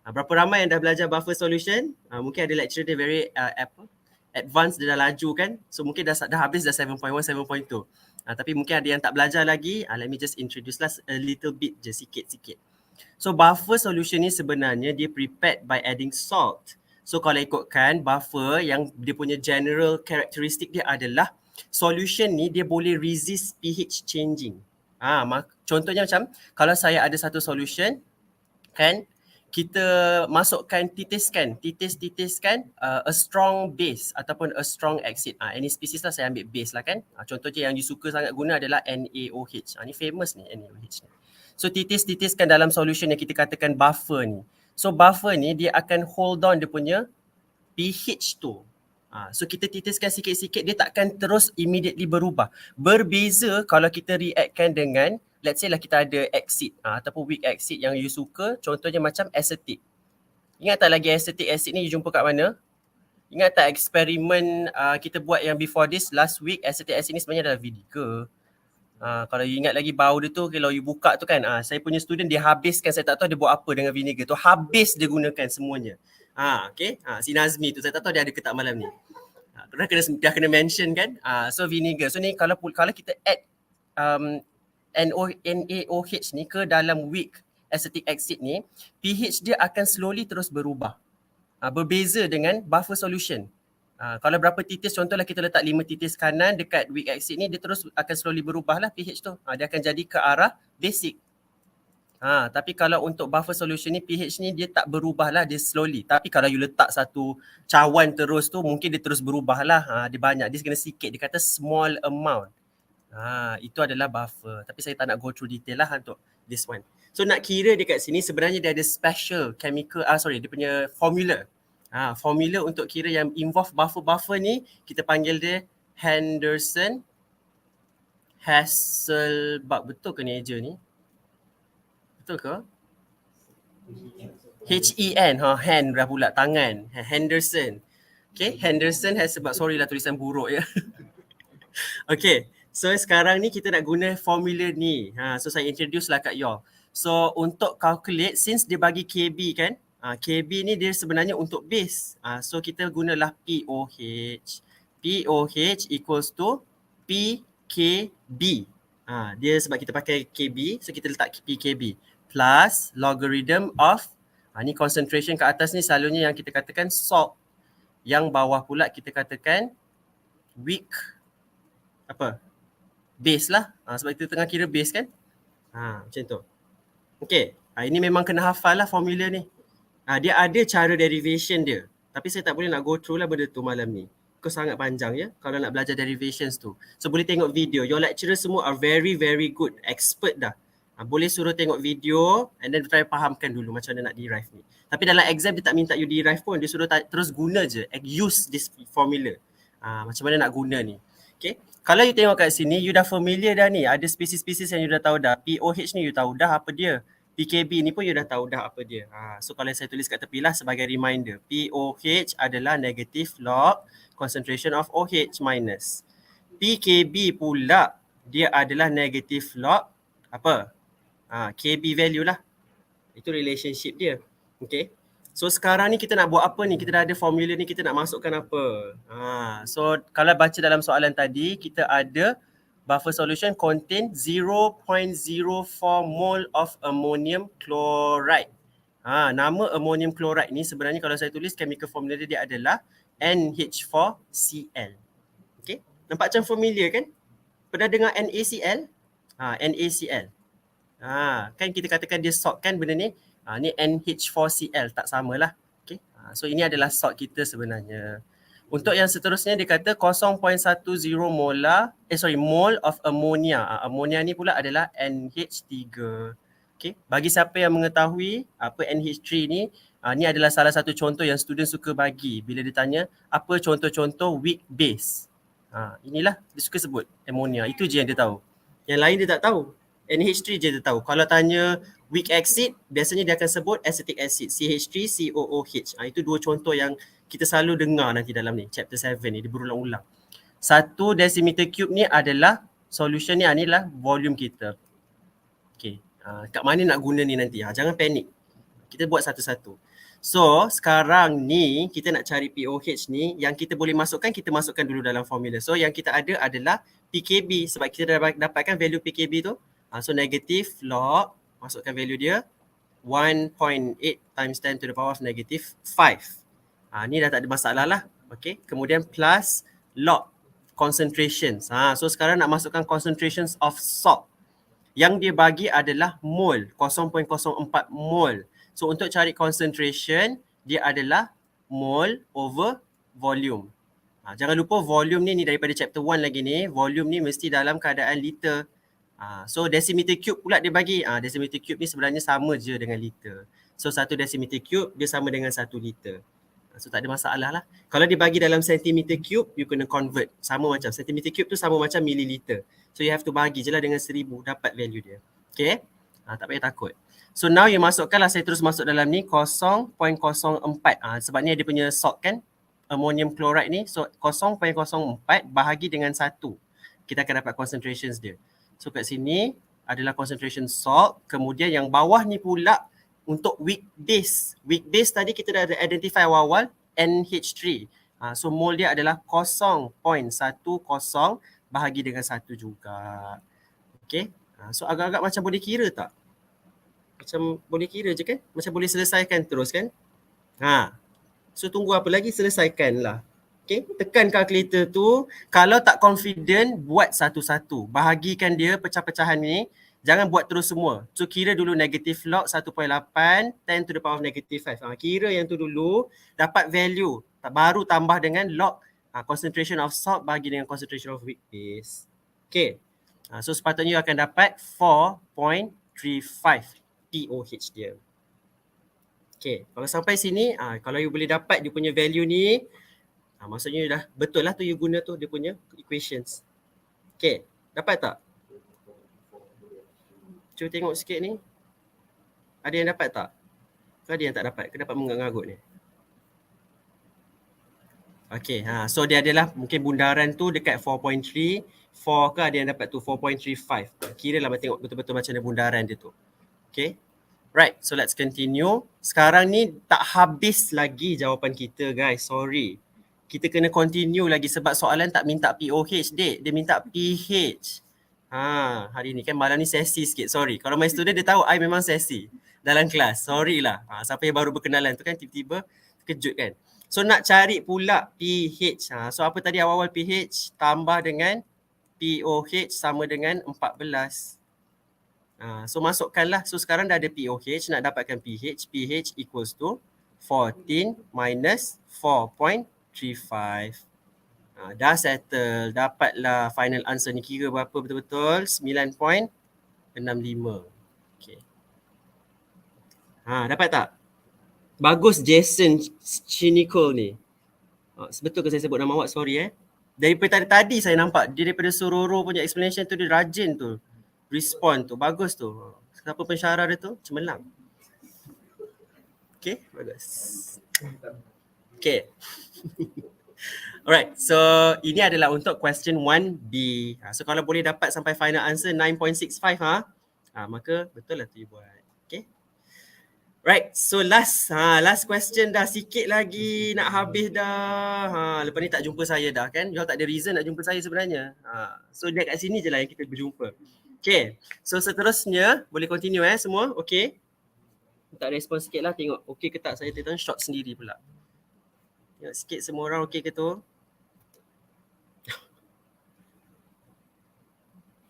Berapa ramai yang dah belajar buffer solution? Mungkin ada lecturer dia very advanced, dia dah laju kan. So mungkin dah habis dah 7.1, 7.2. Tapi mungkin ada yang tak belajar lagi. Let me just introduce lah a little bit je, sikit-sikit. So buffer solution ni sebenarnya dia prepared by adding salt. So kalau ikutkan buffer yang dia punya general characteristic dia adalah solution ni dia boleh resist pH changing. Contohnya macam kalau saya ada satu solution kan, kita masukkan titiskan a strong base ataupun a strong acid. Any species lah saya ambil base lah kan. Contohnya yang you suka sangat guna adalah NaOH. Ni famous ni NaOH ni. So titiskan dalam solution yang kita katakan buffer ni. So buffer ni dia akan hold on dia punya pH tu. So kita titiskan sikit-sikit, dia takkan terus immediately berubah. Berbeza kalau kita reactkan dengan, let's say lah kita ada acid ataupun weak acid yang you suka, contohnya macam acetic. Ingat tak lagi acetic acid ni you jumpa kat mana? Ingat tak eksperimen kita buat yang before this last week, acetic acid ni sebenarnya adalah vinegar. Kalau you ingat lagi bau dia tu, kalau you buka tu kan, saya punya student dia habiskan, saya tak tahu dia buat apa dengan vinegar tu, habis dia gunakan semuanya. Okay, si Nazmi tu saya tak tahu dia ada ke tak malam ni. Dah kena mention kan. So vinegar. So ni kalau kita add NaOH ni ke dalam weak acetic acid ni, pH dia akan slowly terus berubah. Berbeza dengan buffer solution. Kalau berapa titis, contohlah kita letak 5 titis kanan dekat weak acid ni, dia terus akan slowly berubah lah pH tu. Dia akan jadi ke arah basic. Tapi kalau untuk buffer solution ni, pH ni dia tak berubah lah, dia slowly. Tapi kalau you letak satu cawan terus tu, mungkin dia terus berubah lah. Dia banyak, dia kena sikit. Dia kata small amount. Itu adalah buffer. Tapi saya tak nak go through detail lah untuk this one. So nak kira dekat sini sebenarnya dia ada special chemical, dia punya formula. Formula untuk kira yang involve buffer-buffer ni, kita panggil dia Henderson Hasselbalch. Betul ke ni eja ni? Betul ke? H-E-N, hand dah pula, tangan. Henderson. Okay, Henderson Hasselbalch. Sorry lah tulisan buruk ya. Okay, so sekarang ni kita nak guna formula ni. So saya introduce lah kat y'all. So untuk calculate, since dia bagi KB kan, KB ni dia sebenarnya untuk base. So kita gunalah POH. POH equals to PKB. Dia sebab kita pakai KB, so kita letak PKB. Plus logarithm of, ni concentration kat atas ni selalunya yang kita katakan salt. Yang bawah pula kita katakan weak base lah. Sebab kita tengah kira base kan. Macam tu. Okay. Ini memang kena hafal lah formula ni. Dia ada cara derivation dia. Tapi saya tak boleh nak go through lah benda tu malam ni. Kau sangat panjang ya kalau nak belajar derivations tu. So boleh tengok video. Your lecturer semua are very very good. Expert dah. Boleh suruh tengok video and then try fahamkan dulu macam mana nak derive ni. Tapi dalam exam dia tak minta you derive pun. Dia suruh terus guna je. Use this formula. Macam mana nak guna ni. Okay. Kalau you tengok kat sini, you dah familiar dah ni. Ada spesies-spesies yang you dah tahu dah. POH ni you tahu dah apa dia. PKB ni pun you dah tahu dah apa dia. So kalau saya tulis kat tepi lah sebagai reminder. POH adalah negative log concentration of OH minus. PKB pula dia adalah negative log KB value lah. Itu relationship dia. Okay. So sekarang ni kita nak buat apa ni? Kita dah ada formula ni, kita nak masukkan apa? So kalau baca dalam soalan tadi, kita ada buffer solution contain 0.04 mole of ammonium chloride. Nama ammonium chloride ni sebenarnya kalau saya tulis chemical formula dia adalah NH4Cl. Okay? Nampak macam familiar kan? Pernah dengar NaCl? NaCl. Kan kita katakan dia salt kan benda ni. Ni NH4Cl, tak samalah. Okay? So ini adalah salt kita sebenarnya. Untuk yang seterusnya dia kata 0.10 mole of ammonia. Ammonia ni pula adalah NH3. Okay? Bagi siapa yang mengetahui apa NH3 ni, ni adalah salah satu contoh yang student suka bagi bila dia tanya apa contoh-contoh weak base. Inilah dia suka sebut ammonia. Itu je yang dia tahu. Yang lain dia tak tahu. NH3 je dia tahu. Kalau tanya weak acid, biasanya dia akan sebut acetic acid, CH3COOH. Itu dua contoh yang kita selalu dengar nanti dalam ni, chapter 7 ni, dia berulang-ulang. 1 decimeter cube ni adalah solution ni, inilah volume kita. Okay. Kat mana nak guna ni nanti? Jangan panik. Kita buat satu-satu. So, sekarang ni kita nak cari POH ni, yang kita boleh masukkan, kita masukkan dulu dalam formula. So, yang kita ada adalah PKB sebab kita dah dapatkan value PKB tu. So, negative log, masukkan value dia 1.8 times 10 to the power of negative 5. Ni dah tak ada masalah lah. Okay. Kemudian plus log concentrations. So sekarang nak masukkan concentrations of salt. Yang dia bagi adalah mole, 0.04 mole. So untuk cari concentration, dia adalah mole over volume. Jangan lupa volume ni daripada chapter 1 lagi ni. Volume ni mesti dalam keadaan liter. So decimeter cube pula dia bagi. Decimeter cube ni sebenarnya sama je dengan liter. So 1 decimeter cube dia sama dengan 1 liter. So tak ada masalah lah. Kalau dia bagi dalam centimeter cube, you kena convert. Sama macam centimeter cube tu sama macam mililiter. So you have to bagi je lah dengan 1000, dapat value dia. Okay? Tak payah takut. So now you masukkan lah, saya terus masuk dalam ni 0.04. Sebab ni dia punya salt kan, ammonium chloride ni. So 0.04 bahagi dengan 1. Kita akan dapat concentrations dia. So kat sini adalah concentration salt. Kemudian yang bawah ni pula untuk weak base. Weak base tadi kita dah identify awal-awal NH3. So mole dia adalah 0.10 bahagi dengan 1 juga. Okay. So agak-agak macam boleh kira tak? Macam boleh kira je kan? Macam boleh selesaikan terus kan? So tunggu apa lagi? Selesaikan lah. Okay. Tekan kalkulator tu. Kalau tak confident, buat satu-satu. Bahagikan dia pecah-pecahan ni. Jangan buat terus semua. So kira dulu negative log 1.8 10 to the power of negative 5. Kira yang tu dulu, dapat value. Baru tambah dengan log concentration of salt bagi dengan concentration of weak base. Okay. So sepatutnya you akan dapat 4.35 pOH dia. Okay, kalau sampai sini, kalau you boleh dapat dia punya value ni, maksudnya dah betul lah tu you guna tu dia punya equations. Okay, dapat tak? Cuba tengok sikit ni. Ada yang dapat tak? Ke ada yang tak dapat? Ke dapat mengarut ni? Okay, so dia adalah mungkin bundaran tu dekat 4.3, 4 ke ada yang dapat tu 4.35. Kira lah tengok betul-betul macam mana bundaran dia tu. Okay. Right, so let's continue. Sekarang ni tak habis lagi jawapan kita guys, sorry. Kita kena continue lagi sebab soalan tak minta pOH dek, dia minta pH. Hari ni kan malam ni sesi sikit, sorry. Kalau my student dia tahu I memang sesi dalam kelas, sorry lah. Siapa yang baru berkenalan tu kan tiba-tiba terkejut kan. So nak cari pula pH. So apa tadi awal-awal pH tambah dengan pOH sama dengan 14. So masukkanlah. So sekarang dah ada pOH, nak dapatkan pH. pH equals to 14 minus 4.35. Dah settle. Dapatlah final answer ni. Kira berapa betul-betul? 9.65. Okay. Dapat tak? Bagus Jason Chinicol ni. Betul ke saya sebut nama awak? Sorry Daripada tadi saya nampak dia daripada Sororo punya explanation tu dia rajin tu. Respond tu. Bagus tu. Siapa pensyarah dia tu? Cemerlang. Okay, bagus. Okay. Alright, so ini adalah untuk question 1B. So kalau boleh dapat sampai final answer 9.65 maka betul lah tu you buat. Okay. Right, so last question dah, sikit lagi nak habis dah. Lepas ni tak jumpa saya dah kan. You all tak ada reason nak jumpa saya sebenarnya. So dia kat sini je lah yang kita berjumpa. Okay, so seterusnya boleh continue semua. Okay. Tak respon sikit lah, tengok okay ke tak. Saya tengok shot sendiri pula. Tengok sikit semua orang okay ke tu.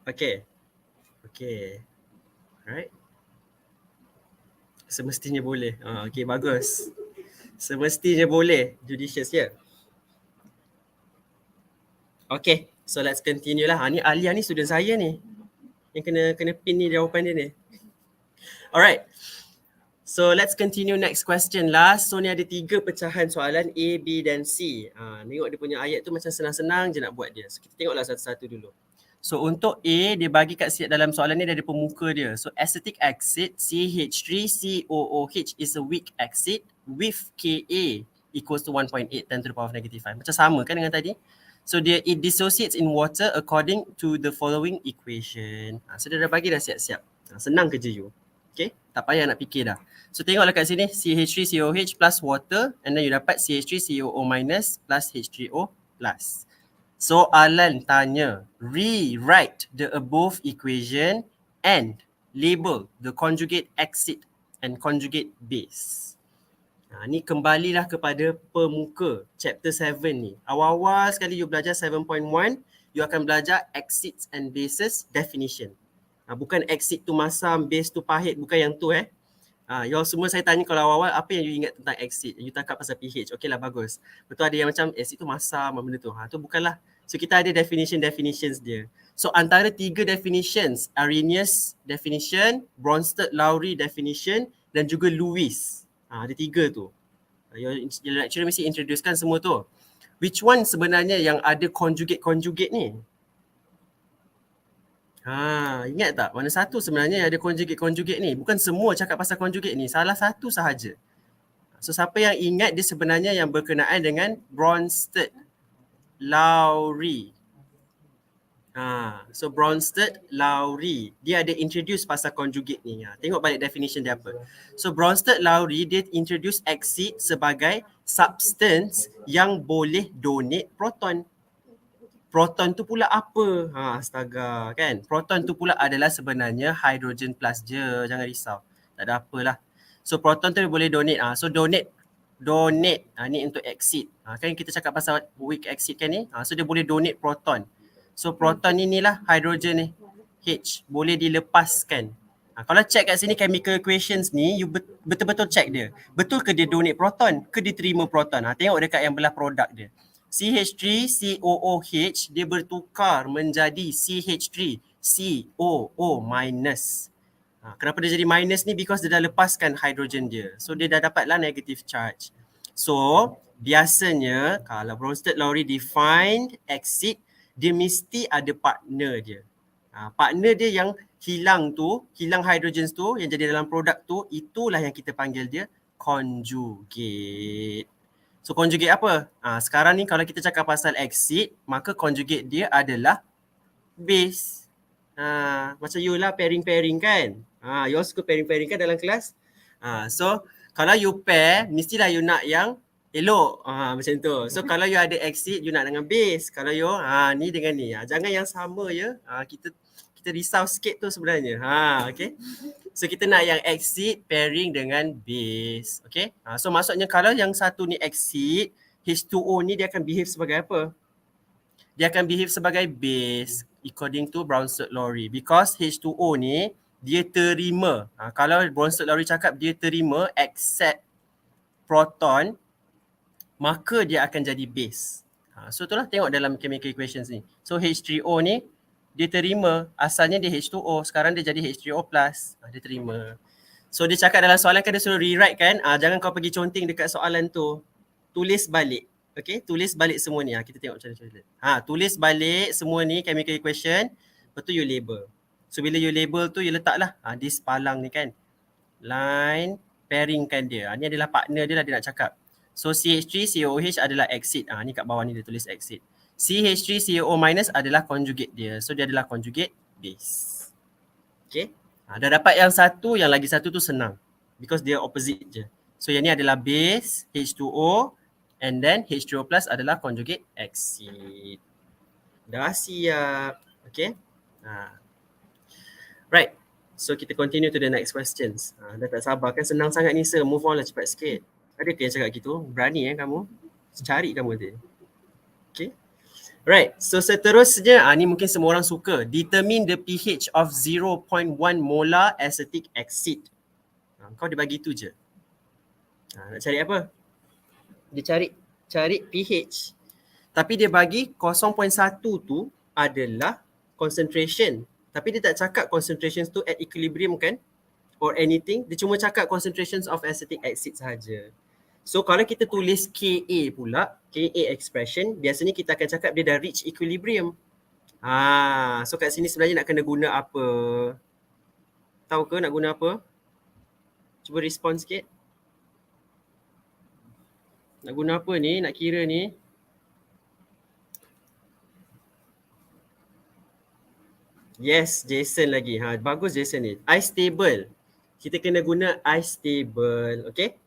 Okay. Okay. Alright. Semestinya boleh. Okay, bagus. Semestinya boleh. Judicious ya. Okay, so let's continue lah. Ni Alia ni student saya ni. Yang kena pin ni jawapan dia ni. Alright. So let's continue next question last. So ni ada 3 pecahan soalan A, B dan C. Tengok dia punya ayat tu macam senang-senang je nak buat dia. So kita tengoklah satu-satu dulu. So untuk A, dia bagi kat dalam soalan ni dia ada pemuka dia. So acetic acid CH3COOH is a weak acid with Ka equals to 1.8 10 to the power of negative 5. Macam sama kan dengan tadi? So it dissociates in water according to the following equation. So dia dah bagi dah siap-siap. Senang kerja you. Okay, tak payah nak fikir dah. So tengoklah kat sini CH3COH plus water and then you dapat CH3COO minus plus H3O plus. Soalan tanya, rewrite the above equation and label the conjugate acid and conjugate base. Ni kembalilah kepada pemuka chapter 7 ni. Awal-awal sekali you belajar 7.1, you akan belajar acids and bases definition. Bukan acid tu masam, base tu pahit, bukan yang tu you semua saya tanya kalau awal-awal apa yang you ingat tentang acid? You tangkap pasal pH. Okey lah, bagus. Betul ada yang macam acid tu masam, benda tu. Tu bukanlah. So kita ada definitions dia. So antara 3 definitions, Arrhenius definition, Bronsted-Lowry definition dan juga Lewis. Ada 3 tu. Your lecturer mesti introducekan semua tu. Which one sebenarnya yang ada conjugate ni? Ingat tak? Mana satu sebenarnya yang ada conjugate ni? Bukan semua cakap pasal conjugate ni. Salah satu sahaja. So siapa yang ingat dia sebenarnya yang berkenaan dengan Bronsted-Lowry. So Bronsted-Lowry, dia ada introduce pasal conjugate ni. Tengok balik definition dia apa. So Bronsted-Lowry dia introduce acid sebagai substance yang boleh donate proton. Proton tu pula apa? Astaga kan. Proton tu pula adalah sebenarnya hydrogen plus je. Jangan risau. Tak ada apalah. So proton tu boleh donate. So donate. Ni untuk acid. Kan kita cakap pasal weak acid kan ni. So dia boleh donate proton. So proton inilah hydrogen ni. H boleh dilepaskan. Kalau check kat sini chemical equations ni, you betul-betul check dia. Betul ke dia donate proton? Ke dia terima proton? Tengok dekat yang belah produk dia. CH3COOH dia bertukar menjadi CH3 COO minus. Kenapa dia jadi minus ni? Because dia dah lepaskan hidrogen dia. So dia dah dapatlah negative charge. So biasanya kalau Bronsted-Lowry defined exit, dia mesti ada partner dia. Partner dia yang hilang hydrogen tu yang jadi dalam produk tu, itulah yang kita panggil dia conjugate. So conjugate apa? Sekarang ni kalau kita cakap pasal exit, maka conjugate dia adalah base. Macam you lah pairing-pairing kan? You all suka pairing-pairing kan dalam kelas? So kalau you pair, mestilah you nak yang elok. Macam tu. So kalau you ada exit, you nak dengan base. Kalau you ni dengan ni. Jangan yang sama ya. Kita risau sikit tu sebenarnya. Okay. So kita nak yang exit pairing dengan base. Okay. So maksudnya kalau yang satu ni exit, H2O ni dia akan behave sebagai apa? Dia akan behave sebagai base according to Bronsted-Lowry. Because H2O ni dia terima. Kalau Bronsted-Lowry cakap dia terima accept proton, maka dia akan jadi base. So itulah tengok dalam chemical equations ni. So H3O ni dia terima, asalnya dia H2O, sekarang dia jadi H3O+. Dia terima. So dia cakap dalam soalan kan dia suruh rewrite kan, jangan kau pergi conteng dekat soalan tu. Tulis balik. Okay, tulis balik semua ni. Kita tengok macam mana. Tulis balik semua ni chemical equation, lepas tu you label. So bila you label tu, you letaklah this palang ni kan. Line, pairingkan dia. Ni adalah partner dia lah dia nak cakap. So CH3COOH adalah exit. Ni kat bawah ni dia tulis exit. CH3COO minus adalah conjugate dia. So dia adalah conjugate base. Okay. Dah dapat yang satu, yang lagi satu tu senang. Because dia opposite je. So yang ni adalah base, H2O, and then H2O plus adalah conjugate exit. Dah siap. Okay. Right. So kita continue to the next questions. Dah tak sabar kan, senang sangat ni sir. Move on lah cepat sikit. Ada ke yang cakap gitu? Berani kamu? Cari kamu tu. Okay. Right, so seterusnya, ni mungkin semua orang suka. Determine the pH of 0.1 molar acetic acid. Kau dia bagi tu je. Nak cari apa? Dia cari pH. Tapi dia bagi 0.1 tu adalah concentration. Tapi dia tak cakap concentrations tu at equilibrium kan? Or anything. Dia cuma cakap concentrations of acetic acid sahaja. So kalau kita tulis Ka pula, Ka expression, biasanya kita akan cakap dia dah reach equilibrium. So kat sini sebenarnya nak kena guna apa? Tahu ke nak guna apa? Cuba respon sikit. Nak guna apa ni? Nak kira ni? Yes, Jason lagi. Bagus Jason ni. Ice stable. Kita kena guna ice stable. Okay?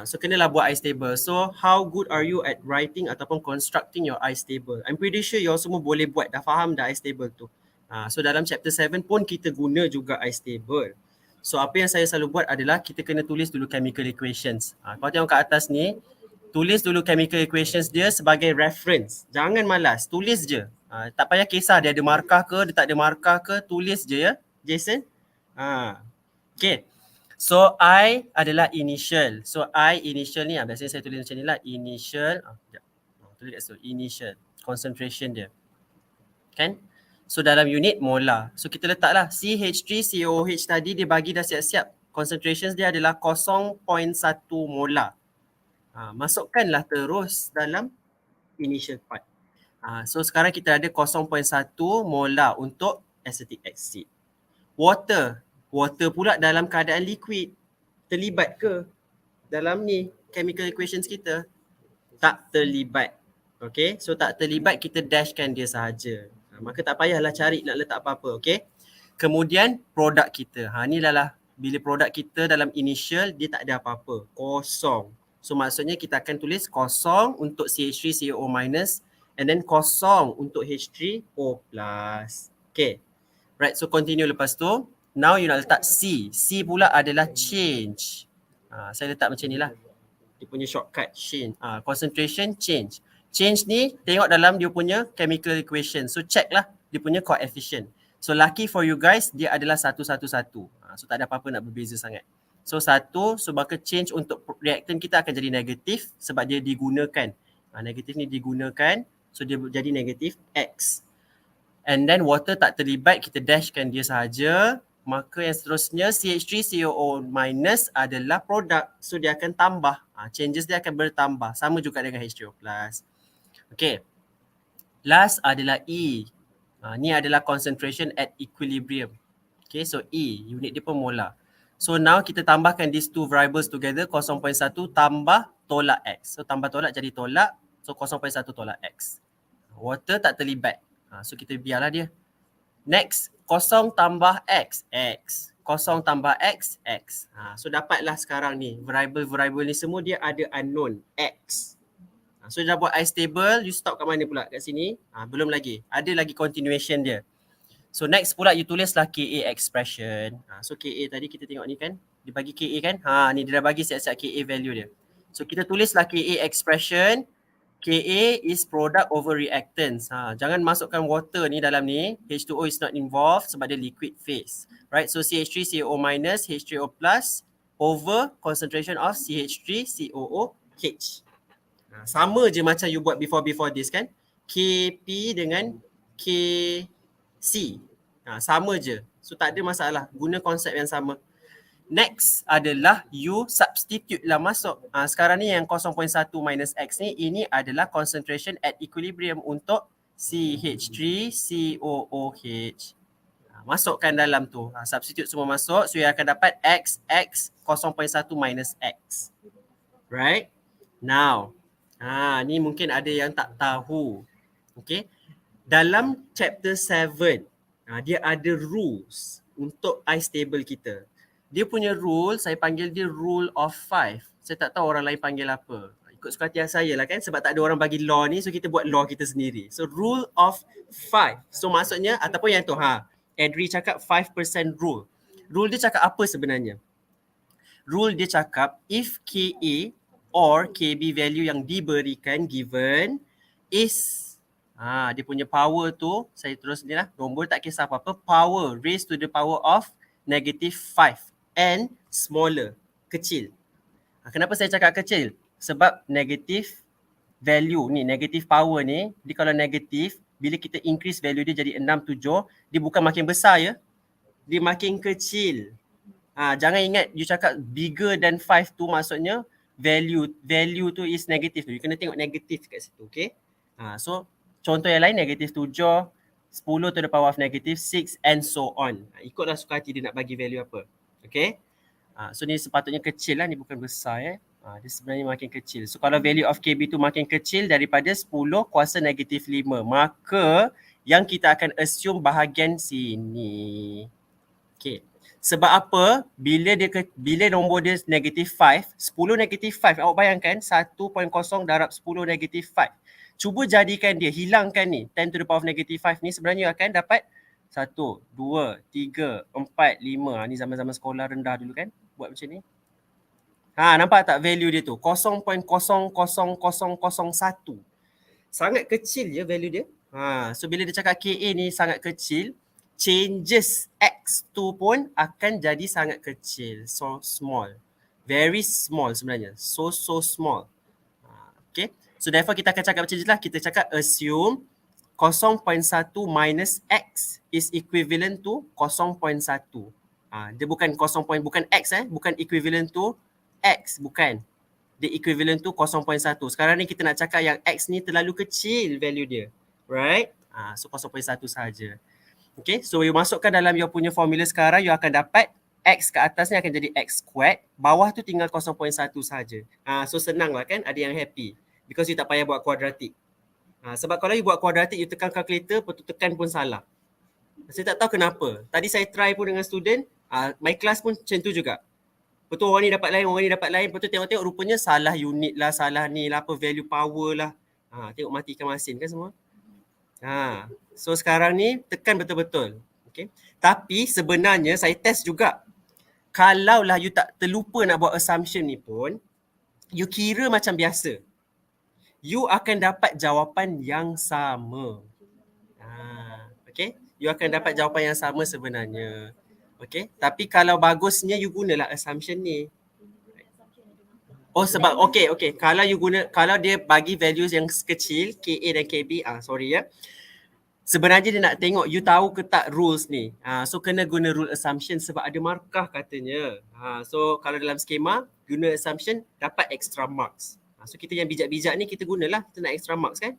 So kenalah buat ice table. So how good are you at writing ataupun constructing your ice table? I'm pretty sure you all semua boleh buat. Dah faham dah ice table tu. So dalam chapter 7 pun kita guna juga ice table. So apa yang saya selalu buat adalah kita kena tulis dulu chemical equations. Kau tengok kat atas ni, tulis dulu chemical equations dia sebagai reference. Jangan malas, tulis je. Tak payah kisah dia ada markah ke, dia tak ada markah ke, tulis je ya Jason. Okay. So I adalah initial. So I initial ni biasanya saya tulis macam ni lah. Initial. Tulis kat situ. Initial. Concentration dia. Kan? So dalam unit molar. So kita letaklah CH3COOH tadi dia bagi dah siap-siap. Concentrations dia adalah 0.1 molar. Masukkanlah terus dalam initial part. So sekarang kita ada 0.1 molar untuk acetic acid. Water pula dalam keadaan liquid. Terlibat ke dalam ni chemical equations kita? Tak terlibat. Okay, so tak terlibat, kita dashkan dia sahaja. Maka tak payahlah cari nak letak apa-apa. Okay, kemudian produk kita. Ni lah bila produk kita dalam initial dia tak ada apa-apa. Kosong. So maksudnya kita akan tulis kosong untuk CH3COO minus and then kosong untuk H3O plus. Okay, right, so continue lepas tu. Now you nak letak C. C pula adalah change. Saya letak macam ni lah. Dia punya shortcut change. Concentration change. Change ni tengok dalam dia punya chemical equation. So check lah dia punya coefficient. So lucky for you guys, dia adalah 111. So tak ada apa-apa nak berbeza sangat. So 1, so maka change untuk reactant kita akan jadi negatif sebab dia digunakan. Negatif ni digunakan, so dia jadi negatif X. And then water tak terlibat, kita dashkan dia sahaja. Maka yang seterusnya CH3COO- adalah produk. So dia akan tambah. Changes dia akan bertambah. Sama juga dengan H3O+. Okay. Last adalah E. Ni adalah concentration at equilibrium. Okay, so E, unit dia pun molar. So now kita tambahkan these two variables together, 0.1 tambah tolak X. So tambah tolak jadi tolak, so 0.1 tolak X. Water tak terlibat. So kita biarlah dia. Next, 0 tambah X, X. 0 tambah X, X. So dapatlah sekarang ni, variable-variable ni semua dia ada unknown, X. So dah buat I stable, you stop kat mana pula? Kat sini? Belum lagi. Ada lagi continuation dia. So next pula you tulislah KA expression. So KA tadi kita tengok ni kan. Dia bagi KA kan. Ni dia dah bagi siap-siap KA value dia. So kita tulislah KA expression. KA is product over reactants. Jangan masukkan water ni dalam ni. H2O is not involved sebab dia liquid phase. Right, so CH3COO minus H3O plus over concentration of CH3COOH. Sama je macam you buat before this kan. KP dengan KC. Sama je. So tak ada masalah. Guna konsep yang sama. Next adalah you substitute lah masuk. Sekarang ni yang 0.1 minus X ni, ini adalah concentration at equilibrium untuk CH3COOH. Masukkan dalam tu. Substitute semua masuk. So you akan dapat X 0.1 minus X. Right? Now, ni mungkin ada yang tak tahu. Okay. Dalam chapter 7, dia ada rules untuk I stable kita. Dia punya rule, saya panggil dia rule of 5. Saya tak tahu orang lain panggil apa. Ikut suka hati saya lah kan, sebab tak ada orang bagi law ni, so kita buat law kita sendiri. So rule of 5. So maksudnya, ataupun yang tu, Adri cakap 5% rule. Rule dia cakap apa sebenarnya? Rule dia cakap if KA or KB value yang diberikan given is dia punya power tu, saya terus ni lah, nombor tak kisah apa-apa, power raised to the power of negative 5 and smaller, kecil. Kenapa saya cakap kecil? Sebab negative value ni, negative power ni, dia kalau negatif, bila kita increase value dia jadi 6, 7, dia bukan makin besar ya, dia makin kecil. Jangan ingat you cakap bigger than 5 tu maksudnya value tu is negative tu. You kena tengok negatif kat situ, okay? So contoh yang lain negative 7, 10 to the power of negative 6 and so on. Ikutlah suka hati dia nak bagi value apa. Okay? So ni sepatutnya kecil lah, ni bukan besar dia sebenarnya makin kecil. So kalau value of KB tu makin kecil daripada 10 kuasa negatif 5, maka yang kita akan assume bahagian sini. Okay. Sebab apa? Bila nombor dia negatif 5, 10 negatif 5, awak bayangkan 1.0 darab 10 negatif 5. Cuba jadikan dia, hilangkan ni, 10 to the power of negative 5 ni, sebenarnya akan dapat 1, 2, 3, 4, 5. Ni zaman-zaman sekolah rendah dulu kan, buat macam ni. Nampak tak value dia tu? 0.00001. Sangat kecil je value dia. So bila dia cakap KA ni sangat kecil, changes X tu pun akan jadi sangat kecil. So small. Very small sebenarnya. So small. Okay. So therefore kita akan cakap macam je lah. Kita cakap assume 0.1 minus X is equivalent to 0.1. Dia bukan bukan X bukan equivalent to X. Bukan. Dia equivalent to 0.1. Sekarang ni kita nak cakap yang X ni terlalu kecil value dia. Right? So 0.1 sahaja. Okay, so you masukkan dalam you punya formula sekarang, you akan dapat X ke atas ni akan jadi X squared, bawah tu tinggal 0.1 sahaja. So senang lah kan, ada yang happy. Because you tak payah buat kuadratik. Sebab kalau you buat kuadratik, you tekan calculator, betul tekan pun salah. Saya tak tahu kenapa. Tadi saya try pun dengan student, my class pun macam tu juga. Betul orang ni dapat lain, orang ni dapat lain, betul tengok-tengok rupanya salah unit lah, salah ni lah, apa value power lah. Tengok matikan mesin kan semua. So sekarang ni tekan betul-betul. Okay. Tapi sebenarnya saya test juga. Kalaulah you tak terlupa nak buat assumption ni pun, you kira macam biasa, you akan dapat jawapan yang sama. Okay. you akan dapat jawapan yang sama sebenarnya. Okay, tapi kalau bagusnya you gunalah assumption ni. Oh sebab okay, kalau you guna, kalau dia bagi values yang kecil KA dan KB, sorry ya, sebenarnya dia nak tengok you tahu ke tak rules ni. So kena guna rule assumption sebab ada markah katanya. So kalau dalam skema guna assumption dapat extra marks. So kita yang bijak-bijak ni kita gunalah, kita nak extra marks kan.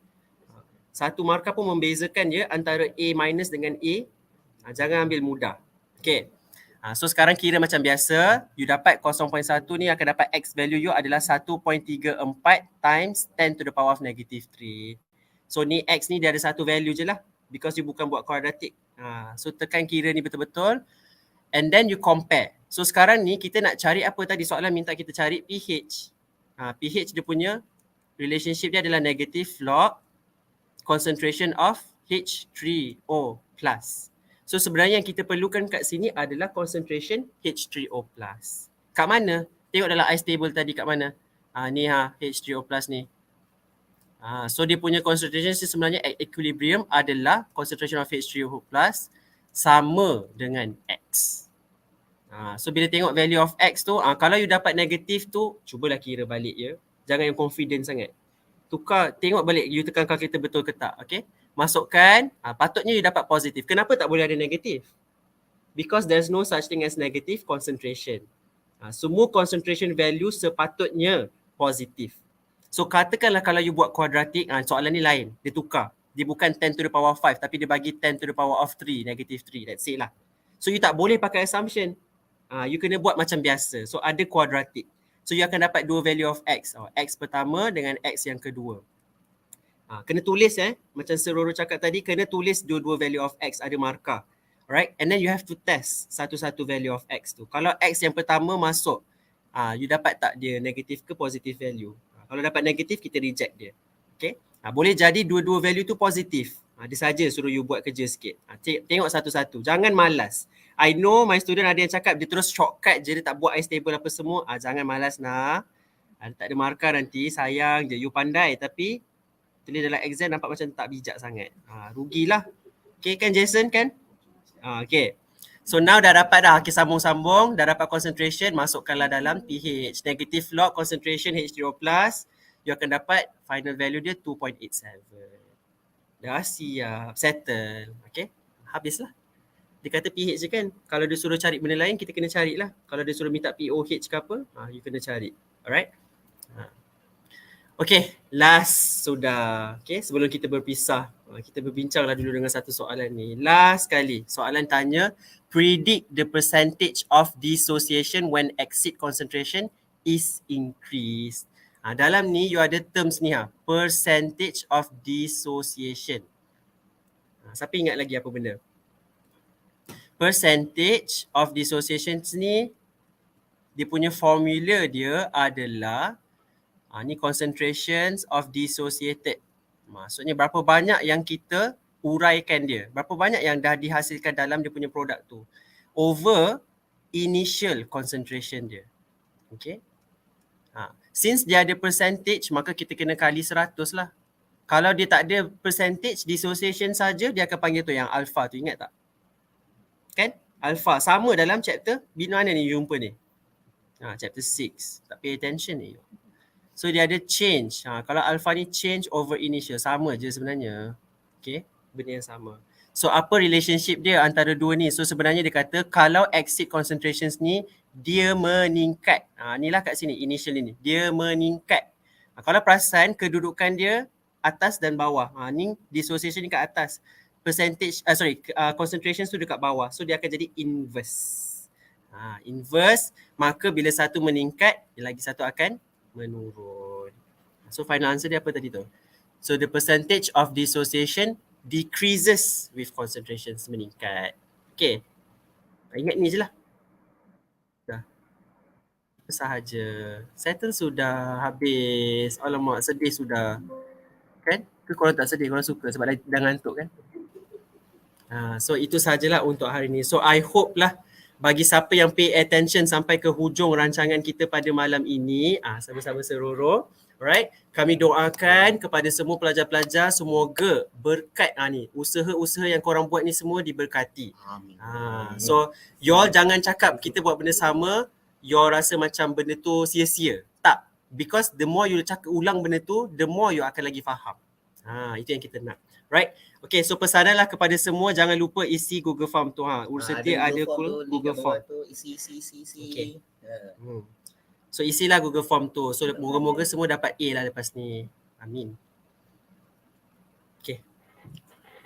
Satu markah pun membezakan dia antara A minus dengan A. Jangan ambil mudah. Okay. So sekarang kira macam biasa, you dapat 0.1 ni akan dapat X value you adalah 1.34 times 10 to the power of negative 3. So ni X ni dia ada satu value je lah because you bukan buat quadratic. So tekan kira ni betul-betul and then you compare. So sekarang ni kita nak cari apa tadi, soalan minta kita cari pH. pH dia punya relationship dia adalah negative log concentration of H3O+. So sebenarnya yang kita perlukan kat sini adalah concentration H3O+. Kat mana? Tengok dalam ice table tadi kat mana? Ni H3O+ ni. So dia punya concentration sebenarnya at equilibrium adalah concentration of H3O+ sama dengan X. So bila tengok value of X tu, kalau you dapat negatif tu, cubalah kira balik ya. Jangan yang confident sangat. Tukar, tengok balik you tekan kalkulator betul ke tak. Okay. Masukkan, patutnya you dapat positif. Kenapa tak boleh ada negatif? Because there's no such thing as negative concentration. Semua concentration value sepatutnya positif. So katakanlah kalau you buat quadratic, soalan ni lain. Dia tukar. Dia bukan 10 to the power of 5 tapi dia bagi 10 to the power of 3, negative 3. That's it lah. So you tak boleh pakai assumption. You kena buat macam biasa. So ada quadratic. So you akan dapat dua value of X. X pertama dengan X yang kedua. Kena tulis macam Sir Roro cakap tadi, kena tulis dua-dua value of X, ada markah. Alright, and then you have to test satu-satu value of X tu. Kalau X yang pertama masuk, you dapat tak dia negatif ke positif value. Kalau dapat negatif, kita reject dia. Okay, boleh jadi dua-dua value tu positif. Dia saja suruh you buat kerja sikit. Tengok satu-satu, jangan malas. I know my student ada yang cakap dia terus shortcut je, dia tak buat ice table apa semua. Jangan malas nak. Tak ada markah nanti, sayang je. You pandai tapi tulis dalam exam nampak macam tak bijak sangat. Rugilah. Okay kan Jason kan? Okay. So now dah dapat dah. Okay, sambung-sambung. Dah dapat concentration. Masukkanlah dalam pH. Negative log concentration H3O+. You akan dapat final value dia 2.87. Dah siap. Settle. Okay. Habislah. Dia kata pH je kan. Kalau dia suruh cari benda lain, kita kena carilah. Kalau dia suruh minta pOH ke apa, you kena cari. Alright. Okay, last sudah. Okay, sebelum kita berpisah, kita berbincanglah dulu dengan satu soalan ni. Last kali, soalan tanya, predict the percentage of dissociation when exit concentration is increased. Dalam ni, you ada terms ni percentage of dissociation. Siapa ingat lagi apa benda? Percentage of dissociation ni, dia punya formula dia adalah ni concentrations of dissociated. Maksudnya berapa banyak yang kita uraikan dia. Berapa banyak yang dah dihasilkan dalam dia punya produk tu. Over initial concentration dia. Okay. Since dia ada percentage, maka kita kena kali 100 lah. Kalau dia tak ada percentage dissociation saja, dia akan panggil tu yang alpha tu. Ingat tak? Kan? Alpha. Sama dalam chapter. Bila mana ni jumpa ni? Chapter 6. Tak pay attention ni. So dia ada change. Kalau alpha ni change over initial, sama je sebenarnya. Okay, benda yang sama. So apa relationship dia antara dua ni? So sebenarnya dia kata kalau exit concentrations ni dia meningkat. Inilah kat sini initial ni. Dia meningkat. Kalau perasan kedudukan dia atas dan bawah. Ni dissociation ni kat atas. Percentage concentrations tu dekat bawah. So dia akan jadi inverse. Inverse, maka bila satu meningkat, lagi satu akan menurun. So final answer dia apa tadi tu? So the percentage of dissociation decreases with concentrations meningkat. Okay. Ingat ni je lah. Dah. Sahaja. Settle sudah. Habis. Alamak, sedih sudah. Kan? Ke korang tak sedih? Korang suka sebab dah ngantuk kan? So itu sahajalah untuk hari ni. So I hope lah bagi siapa yang pay attention sampai ke hujung rancangan kita pada malam ini, sama-sama Sir Roro, Alright, kami doakan kepada semua pelajar-pelajar semoga berkat ni, usaha-usaha yang korang buat ni semua diberkati. Amin. So y'all jangan cakap kita buat benda sama, y'all rasa macam benda tu sia-sia. Tak, because the more you cakap ulang benda tu, the more you akan lagi faham. Itu yang kita nak. Right? Okay, so pesananlah kepada semua, jangan lupa isi Google Form tu. Uruseti ada Google Form. Isi. Okay. So isilah Google Form tu. So moga-moga semua dapat A lah lepas ni. Amin. Okay.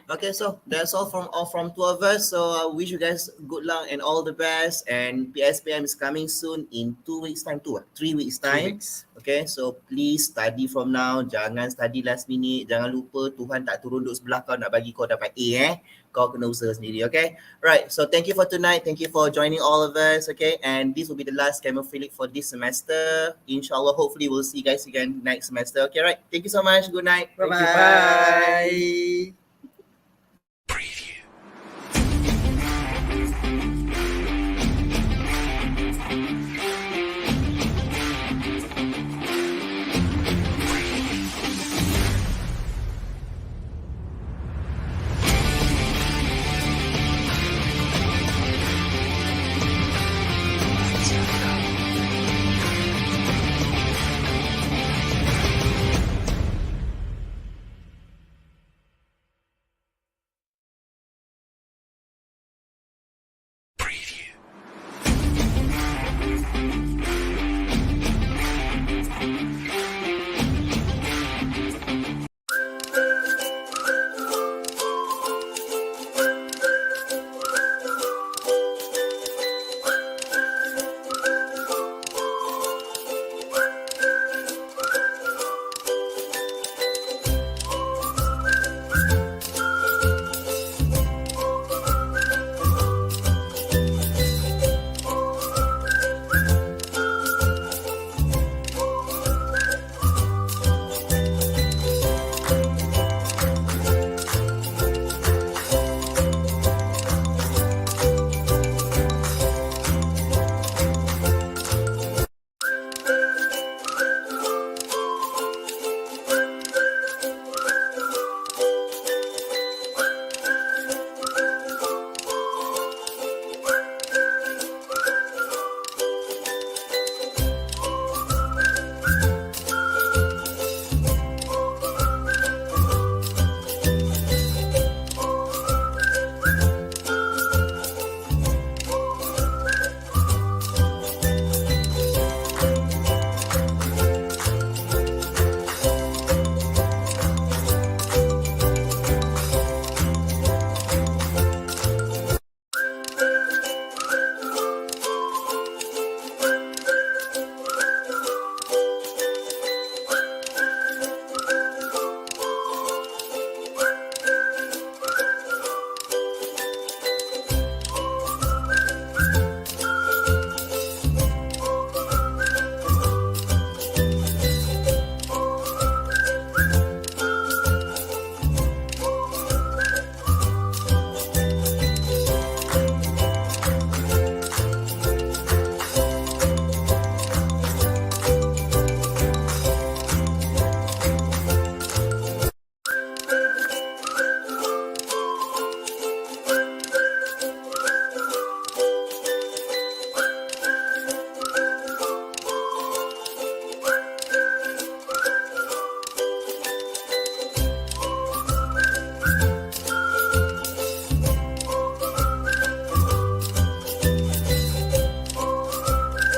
Okay, so that's all from two of us. So I wish you guys good luck and all the best. And PSPM is coming soon in 2 weeks time, 3 weeks time. 3 weeks. Okay, so please study from now. Jangan study last minute. Jangan lupa Tuhan tak turun duduk sebelah kau nak bagi kau dapat A. Kau kena usaha sendiri. Okay, right. So thank you for tonight. Thank you for joining all of us. Okay, and this will be the last Chemophilic for this semester. Inshallah, hopefully we'll see you guys again next semester. Okay, right. Thank you so much. Good night. Bye-bye. Bye.